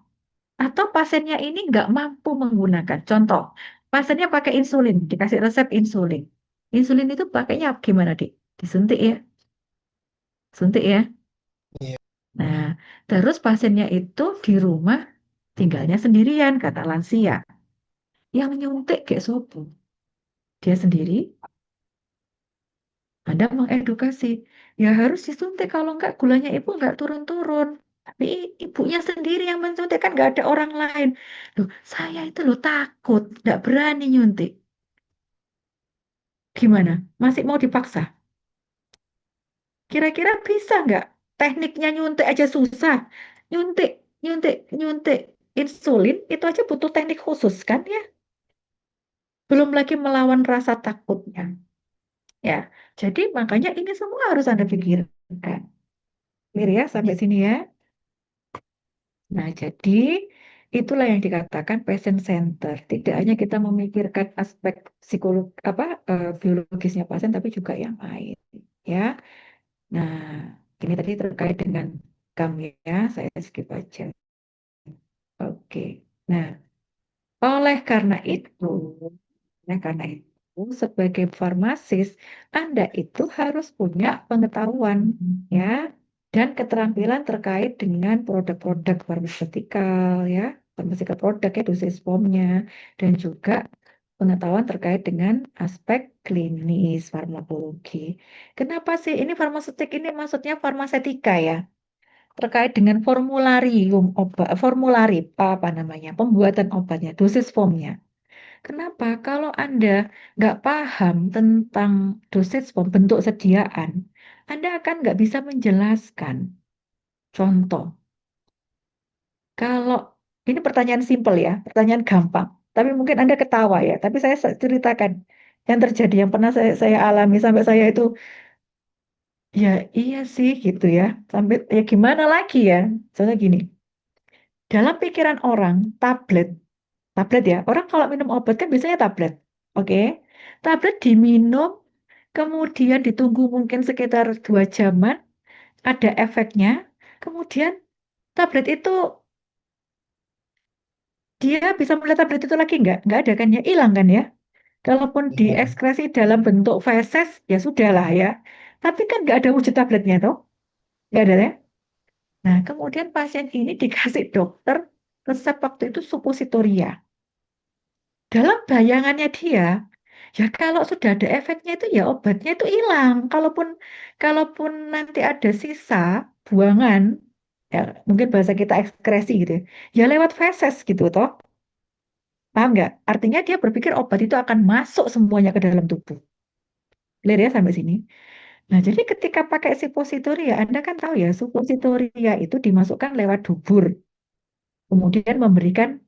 Atau pasiennya ini enggak mampu menggunakan. Contoh, pasiennya pakai insulin, dikasih resep insulin. Insulin itu pakainya gimana, Dik? Disuntik ya? Suntik ya? Iya. Nah, terus pasiennya itu di rumah tinggalnya sendirian, kata lansia. Yang nyuntik kayak sopo. Dia sendiri, Anda mengedukasi. Ya harus disuntik, kalau enggak gulanya ibu enggak turun-turun. Tapi ibunya sendiri yang mensuntik, kan enggak ada orang lain. Loh, saya itu loh takut, enggak berani nyuntik. Gimana? Masih mau dipaksa? Kira-kira bisa enggak? Tekniknya nyuntik aja susah. Nyuntik, nyuntik, nyuntik. Insulin itu aja butuh teknik khusus kan ya? Belum lagi melawan rasa takutnya. Ya, jadi makanya ini semua harus Anda pikirkan. Clear ya sampai sini ya. Nah, jadi itulah yang dikatakan patient center. Tidak hanya kita memikirkan aspek psikolog biologisnya pasien, tapi juga yang lain. Ya. Nah, ini tadi terkait dengan kami ya. Saya skip aja. Oke. Nah, oleh karena itu, sebagai farmasis, Anda itu harus punya pengetahuan ya dan keterampilan terkait dengan produk-produk farmasetikal ya, farmaceutical produk ya, dosis formnya dan juga pengetahuan terkait dengan aspek klinis farmakologi. Kenapa sih ini farmaseutik ini maksudnya farmasetika ya? Terkait dengan formularium obat, formulari apa namanya, pembuatan obatnya, dosis formnya. Kenapa? Kalau Anda nggak paham tentang dosage form, bentuk sediaan, Anda akan nggak bisa menjelaskan. Contoh, kalau ini pertanyaan simpel ya, pertanyaan gampang, tapi mungkin Anda ketawa ya, tapi saya ceritakan yang terjadi, yang pernah saya alami sampai saya itu, ya iya sih gitu ya, sampai ya gimana lagi ya, soalnya gini, dalam pikiran orang, tablet ya, orang kalau minum obat kan biasanya tablet, oke? Tablet diminum, kemudian ditunggu mungkin sekitar 2 jaman, ada efeknya. Kemudian tablet itu dia bisa melihat tablet itu lagi nggak? Nggak ada kan ya, hilang kan ya. Kalaupun Iya. diekskresi dalam bentuk feses, ya sudah lah ya. Tapi kan nggak ada wujud tabletnya toh, nggak ada ya. Nah, kemudian pasien ini dikasih dokter resep waktu itu suppositoria. Dalam bayangannya dia, ya kalau sudah ada efeknya itu ya obatnya itu hilang. Kalaupun nanti ada sisa buangan, ya mungkin bahasa kita ekskresi gitu ya, ya lewat feses gitu toh. Paham nggak? Artinya dia berpikir obat itu akan masuk semuanya ke dalam tubuh. Clear ya sampai sini? Nah, jadi ketika pakai suppositoria, Anda kan tahu ya, suppositoria itu dimasukkan lewat dubur. Kemudian memberikan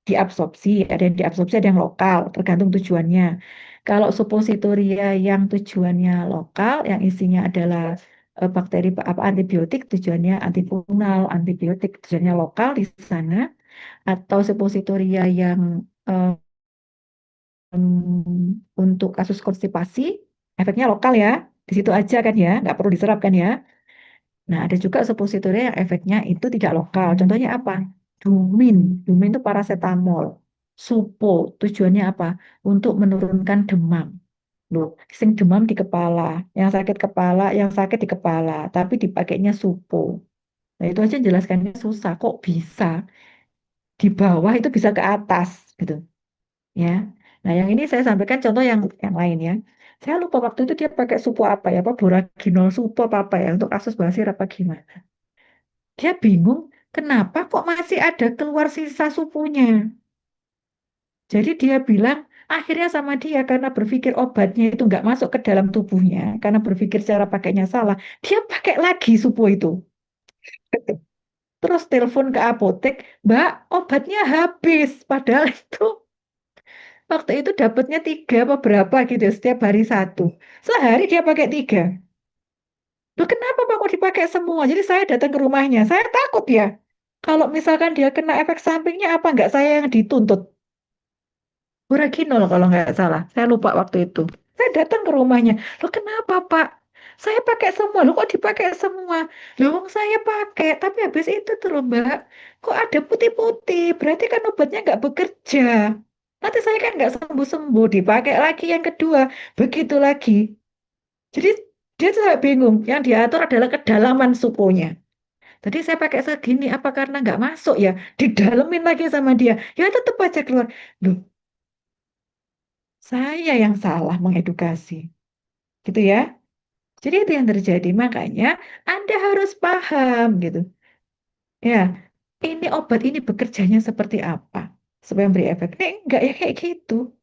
diabsorpsi, ada yang diabsorpsi, ada yang lokal, tergantung tujuannya. Kalau suppositoria yang tujuannya lokal, yang isinya adalah bakteri apa antibiotik, tujuannya antifungal, antibiotik tujuannya lokal di sana, atau suppositoria yang untuk kasus konstipasi, efeknya lokal ya, di situ aja kan ya, nggak perlu diserap kan ya. Nah, ada juga suppositoria yang efeknya itu tidak lokal. Contohnya apa? Dumin. Dumin itu paracetamol. Supo, tujuannya apa? Untuk menurunkan demam. Loh, sing demam di kepala, yang sakit di kepala, tapi dipakainya supo. Nah, itu aja jelaskannya susah. Kok bisa di bawah itu bisa ke atas gitu, ya. Nah, yang ini saya sampaikan contoh yang lain ya. Saya lupa waktu itu dia pakai supo apa ya, apa boraginol supo apa ya untuk kasus basir apa gimana. Dia bingung, kenapa kok masih ada keluar sisa supunya. Jadi dia bilang, akhirnya sama dia karena berpikir obatnya itu nggak masuk ke dalam tubuhnya, karena berpikir cara pakainya salah, dia pakai lagi supu itu. Terus telepon ke apotek, Mbak, obatnya habis. Padahal itu waktu itu dapatnya 3 apa berapa gitu, setiap hari satu. Sehari dia pakai 3. Loh kenapa Pak kok dipakai semua? Jadi saya datang ke rumahnya, saya takut ya. Kalau misalkan dia kena efek sampingnya apa nggak saya yang dituntut? Uraginol kalau nggak salah. Saya lupa waktu itu. Saya datang ke rumahnya. Loh kenapa Pak? Saya pakai semua. Loh kok dipakai semua? Loh wong saya pakai. Tapi habis itu tuh loh Mbak. Kok ada putih-putih? Berarti kan obatnya nggak bekerja. Nanti saya kan nggak sembuh-sembuh. Dipakai lagi yang kedua. Begitu lagi. Jadi dia tuh sampai bingung. Yang diatur adalah kedalaman suponya. Tadi saya pakai segini. Apa karena nggak masuk ya? Didalemin lagi sama dia. Ya tetap aja keluar. Loh, saya yang salah mengedukasi, gitu ya. Jadi itu yang terjadi. Makanya Anda harus paham gitu. Ya, ini obat ini bekerjanya seperti apa supaya memberi efek. Ini enggak ya kayak gitu.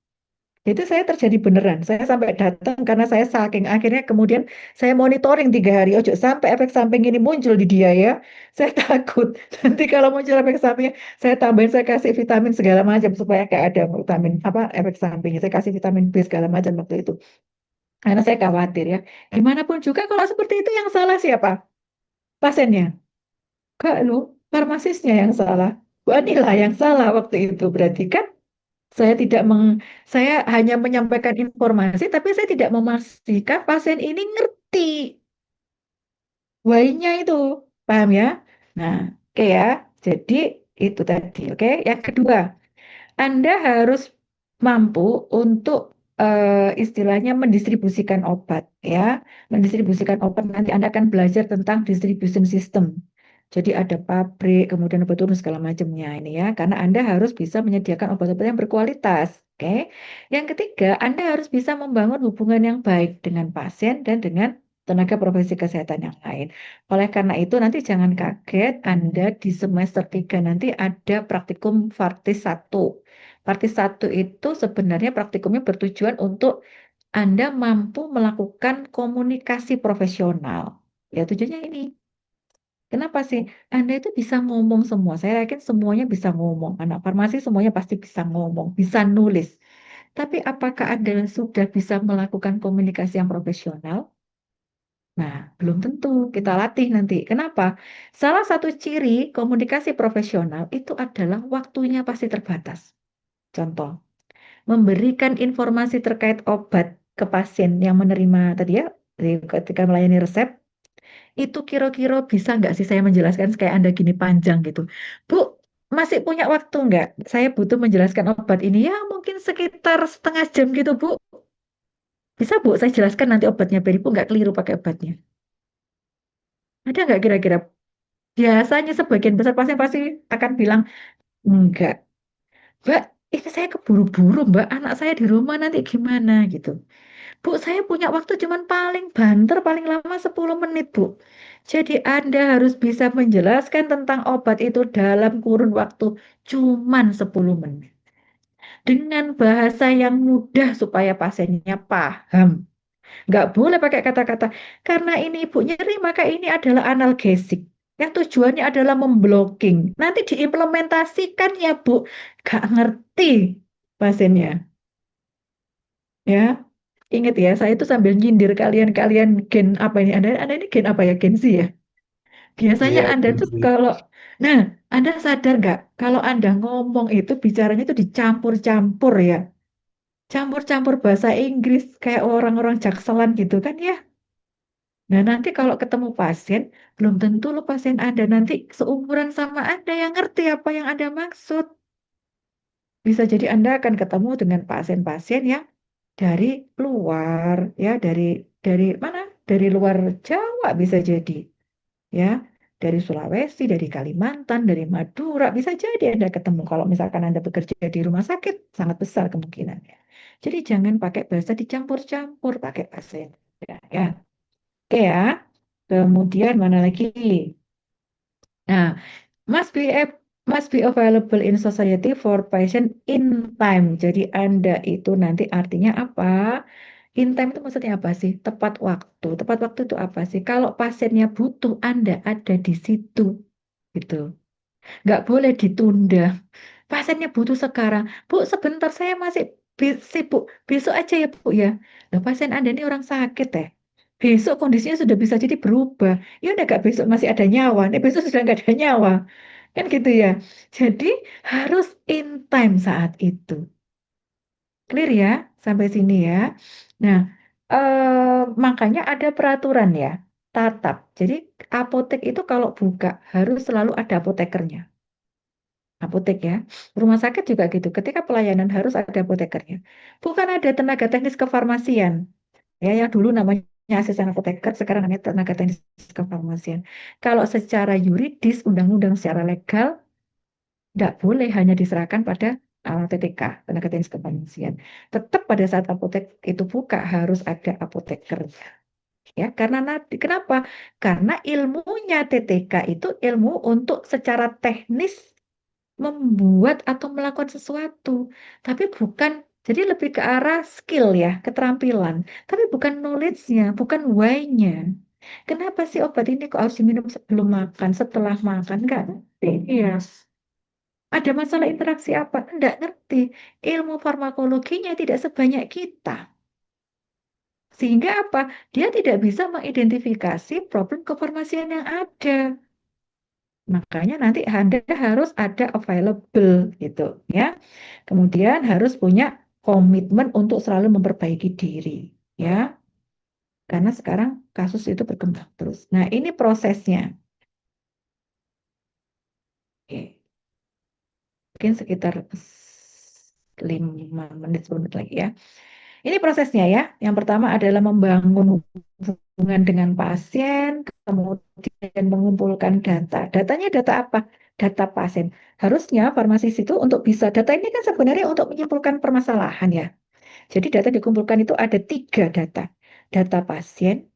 Itu saya terjadi beneran. Saya sampai datang karena saya saking akhirnya kemudian saya monitoring 3 hari. Ojo sampai efek samping ini muncul di dia ya. Saya takut nanti kalau muncul efek sampingnya, saya tambahin saya kasih vitamin segala macam supaya kayak ada vitamin apa efek sampingnya. Saya kasih vitamin B segala macam waktu itu. Karena saya khawatir ya. Gimana pun juga kalau seperti itu yang salah siapa? Pasiennya. Kak lu, farmasisnya yang salah. Bu Anila yang salah waktu itu. Berarti kan saya tidak saya hanya menyampaikan informasi, tapi saya tidak memastikan pasien ini ngerti why-nya itu. Paham ya? Nah, oke ya. Jadi itu tadi. Oke, yang kedua. Anda harus mampu untuk istilahnya mendistribusikan obat ya. Mendistribusikan obat nanti Anda akan belajar tentang distribution system. Jadi ada pabrik, kemudian obat turun segala macamnya ini ya. Karena Anda harus bisa menyediakan obat-obat yang berkualitas. Oke. Yang ketiga, Anda harus bisa membangun hubungan yang baik dengan pasien dan dengan tenaga profesi kesehatan yang lain. Oleh karena itu nanti jangan kaget Anda di semester 3 nanti ada praktikum Vartis 1. Vartis 1 itu sebenarnya praktikumnya bertujuan untuk Anda mampu melakukan komunikasi profesional. Ya tujuannya ini. Kenapa sih? Anda itu bisa ngomong semua. Saya yakin semuanya bisa ngomong. Anak farmasi semuanya pasti bisa ngomong, bisa nulis. Tapi apakah Anda sudah bisa melakukan komunikasi yang profesional? Nah, belum tentu kita latih nanti. Kenapa? Salah satu ciri komunikasi profesional itu adalah waktunya pasti terbatas. Contoh, memberikan informasi terkait obat ke pasien yang menerima tadi ya, ketika melayani resep, itu kira-kira bisa nggak sih saya menjelaskan kayak Anda gini panjang gitu. Bu, masih punya waktu nggak? Saya butuh menjelaskan obat ini. Ya, mungkin sekitar setengah jam gitu, Bu. Bisa, Bu, saya jelaskan nanti obatnya, biar Ibu nggak keliru pakai obatnya. Ada nggak kira-kira? Biasanya sebagian besar pasien pasti akan bilang, enggak. Mbak, ini saya keburu-buru, Mbak. Anak saya di rumah nanti gimana gitu. Bu, saya punya waktu cuman paling banter, paling lama 10 menit, Bu. Jadi Anda harus bisa menjelaskan tentang obat itu dalam kurun waktu cuman 10 menit. Dengan bahasa yang mudah supaya pasiennya paham. Nggak boleh pakai kata-kata, karena ini ibu nyeri, maka ini adalah analgesik. Yang tujuannya adalah memblocking. Nanti diimplementasikan ya Bu. Nggak ngerti pasiennya. Ya, ingat ya, saya itu sambil nyindir kalian-kalian gen apa ini? Anda ini gen apa ya? Gen Z ya? Biasanya Iya, Anda tuh gitu. kalau, nah, Anda sadar nggak? Kalau Anda ngomong itu bicaranya itu dicampur-campur ya. Campur-campur bahasa Inggris kayak orang-orang Jakselan gitu kan ya. Nah, nanti kalau ketemu pasien, belum tentu lo pasien Anda nanti seumuran sama Anda yang ngerti apa yang Anda maksud. Bisa jadi Anda akan ketemu dengan pasien-pasien yang dari luar, ya, dari mana? Dari luar Jawa bisa jadi, ya. Dari Sulawesi, dari Kalimantan, dari Madura, bisa jadi Anda ketemu. Kalau misalkan Anda bekerja di rumah sakit, sangat besar kemungkinannya. Jadi jangan pakai bahasa dicampur-campur, pakai bahasa yang beda, ya. Oke ya. Kemudian mana lagi? Nah, must be must be available in society for patient in time. Jadi Anda itu nanti artinya apa? In time itu maksudnya apa sih? Tepat waktu. Tepat waktu itu apa sih? Kalau pasiennya butuh, Anda ada di situ. Gitu. Nggak boleh ditunda. Pasiennya butuh sekarang. Bu, sebentar saya masih sibuk. Besok aja ya, Bu ya. Loh, pasien Anda ini orang sakit ya. Besok kondisinya sudah bisa jadi berubah. Ya udah gak besok masih ada nyawa. Nih besok sudah nggak ada nyawa. Kan gitu ya. Jadi harus in time saat itu. Clear ya sampai sini ya. Nah, makanya ada peraturan ya. Tatap. Jadi apotek itu kalau buka harus selalu ada apotekernya. Apotek ya. Rumah sakit juga gitu. Ketika pelayanan harus ada apotekernya. Bukan ada tenaga teknis kefarmasian. Ya, yang dulu namanya asisten apoteker, sekarang namanya tenaga teknis kefarmasian. Kalau secara yuridis, undang-undang secara legal, tidak boleh hanya diserahkan pada TTK, tenaga teknis kefarmasian. Tetap pada saat apotek itu buka harus ada apotekernya. Ya, karena nanti kenapa? Karena ilmunya TTK itu ilmu untuk secara teknis membuat atau melakukan sesuatu, tapi bukan, jadi lebih ke arah skill ya, keterampilan, tapi bukan knowledge-nya, bukan why-nya. Kenapa sih obat ini kok harus diminum sebelum makan, setelah makan? Nggak ngerti. Iya. Ada masalah interaksi apa? Nggak ngerti. Ilmu farmakologinya tidak sebanyak kita. Sehingga apa? Dia tidak bisa mengidentifikasi problem kefarmasian yang ada. Makanya nanti Anda harus ada available gitu ya. Kemudian harus punya komitmen untuk selalu memperbaiki diri ya. Karena sekarang kasus itu berkembang terus. Nah, ini prosesnya. Oke. Mungkin sekitar 5 menit 10 menit lagi ya. Ini prosesnya ya. Yang pertama adalah membangun hubungan dengan pasien, kemudian mengumpulkan data. Datanya data apa? Data pasien. Harusnya farmasis itu untuk bisa, data ini kan sebenarnya untuk menyimpulkan permasalahan ya. Jadi data dikumpulkan itu ada 3 data. Data pasien,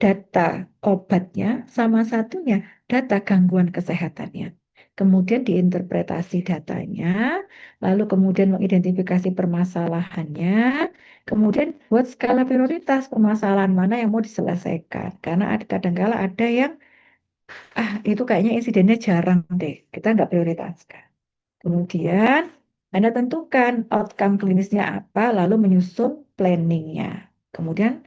data obatnya, sama satunya data gangguan kesehatannya. Kemudian diinterpretasi datanya, lalu kemudian mengidentifikasi permasalahannya, kemudian buat skala prioritas permasalahan mana yang mau diselesaikan. Karena kadang-kala ada yang, itu kayaknya insidennya jarang deh, kita nggak prioritaskan. Kemudian Anda tentukan outcome klinisnya apa, lalu menyusun planningnya. Kemudian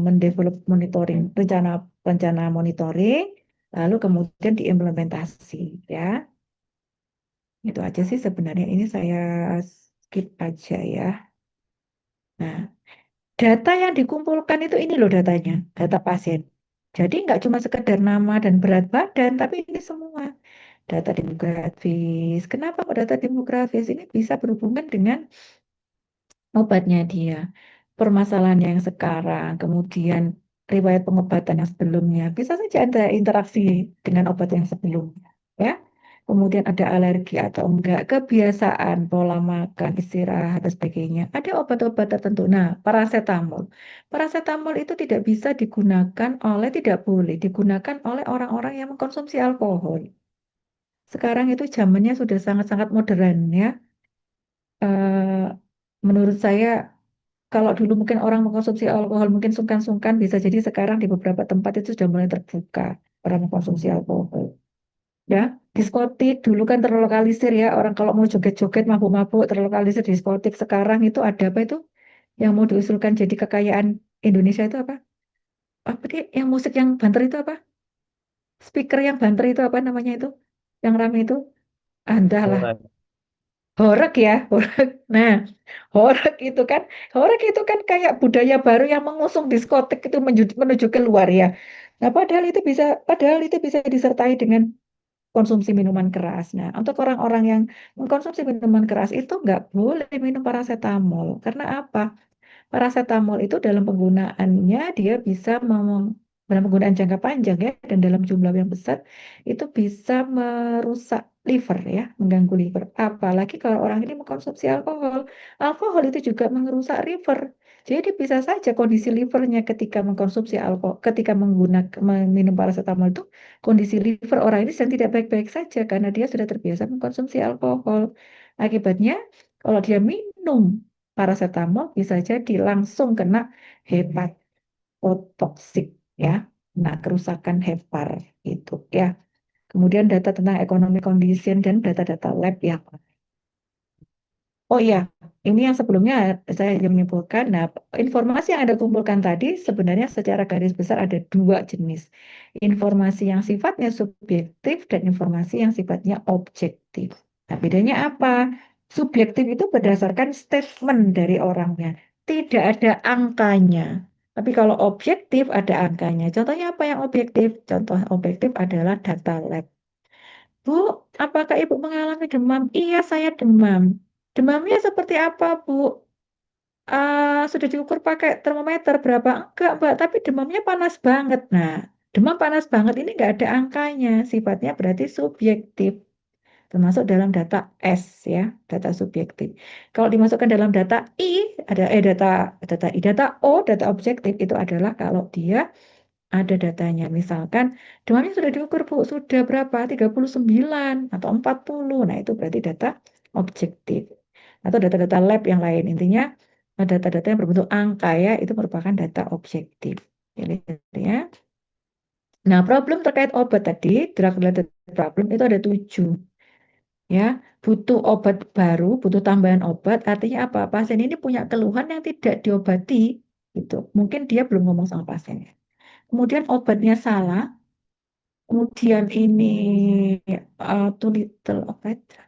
mendevelop monitoring, rencana rencana monitoring, lalu kemudian diimplementasi ya. Itu aja sih sebenarnya, ini saya skip aja ya. Nah, data yang dikumpulkan itu ini loh datanya, data pasien. Jadi nggak cuma sekedar nama dan berat badan, tapi ini semua. data demografis. Kenapa kok data demografis? Ini bisa berhubungan dengan obatnya dia, permasalahan yang sekarang, kemudian riwayat pengobatan yang sebelumnya. Bisa saja ada interaksi dengan obat yang sebelumnya, ya. Kemudian ada alergi atau enggak, kebiasaan, pola makan, istirahat, dan sebagainya. Ada obat-obat tertentu. Nah, paracetamol. Paracetamol itu tidak boleh digunakan oleh orang-orang yang mengkonsumsi alkohol. Sekarang itu zamannya sudah sangat-sangat modern, ya. Eh, menurut saya kalau dulu mungkin orang mengkonsumsi alkohol mungkin sungkan-sungkan, bisa jadi sekarang di beberapa tempat itu sudah mulai terbuka orang mengkonsumsi alkohol. Ya, diskotik dulu kan terlokalisir ya, orang kalau mau joget-joget mabuk-mabuk terlokalisir di diskotik. Sekarang itu ada apa itu yang mau diusulkan jadi kekayaan Indonesia itu apa? Apa dia yang musik yang banter itu apa? Speaker yang banter itu apa namanya itu? Yang rame itu? Entahlah. Alright. Horeg ya, horeg. Nah, horeg itu kan, horeg itu kan kayak budaya baru yang mengusung diskotik itu menuju keluar ya. Nah, padahal itu bisa disertai dengan konsumsi minuman keras. Nah, untuk orang-orang yang mengkonsumsi minuman keras itu nggak boleh minum paracetamol. Karena apa? Paracetamol itu dalam penggunaannya dia bisa dalam penggunaan jangka panjang ya dan dalam jumlah yang besar itu bisa merusak liver ya, mengganggu liver. Apalagi kalau orang ini mengkonsumsi alkohol. Alkohol itu juga merusak liver. Jadi bisa saja kondisi livernya ketika mengkonsumsi alkohol, ketika minum paracetamol itu kondisi liver orang ini sedang tidak baik-baik saja karena dia sudah terbiasa mengkonsumsi alkohol. Akibatnya kalau dia minum paracetamol bisa jadi langsung kena hepatotoksik ya. Nah, kerusakan hepar itu ya. Kemudian data tentang ekonomi condition dan data-data lab yang oh iya, ini yang sebelumnya saya yang menyimpulkan. Nah, informasi yang Anda kumpulkan tadi sebenarnya secara garis besar ada dua jenis. Informasi yang sifatnya subjektif dan informasi yang sifatnya objektif. Nah, bedanya apa? Subjektif itu berdasarkan statement dari orangnya. Tidak ada angkanya. Tapi kalau objektif ada angkanya. Contohnya apa yang objektif? Contoh objektif adalah data lab. Bu, apakah Ibu mengalami demam? Iya, saya demam. Demamnya seperti apa, Bu? Sudah diukur pakai termometer berapa? Enggak, Mbak, tapi demamnya panas banget. Nah, demam panas banget ini enggak ada angkanya. Sifatnya berarti subjektif. Termasuk dalam data S ya, data subjektif. Kalau dimasukkan dalam data I, ada data O, data objektif itu adalah kalau dia ada datanya. Misalkan demamnya sudah diukur, Bu, sudah berapa? 39 atau 40. Nah, itu berarti data objektif. Atau data-data lab yang lain. Intinya data-data yang berbentuk angka ya, itu merupakan data objektif. Jadi, ya. Nah, problem terkait obat tadi, drug related problem itu ada 7. Ya, butuh obat baru, butuh tambahan obat. Artinya apa? Pasien ini punya keluhan yang tidak diobati. Gitu. Mungkin dia belum ngomong sama pasiennya. Kemudian obatnya salah, kemudian ini too little apa itu?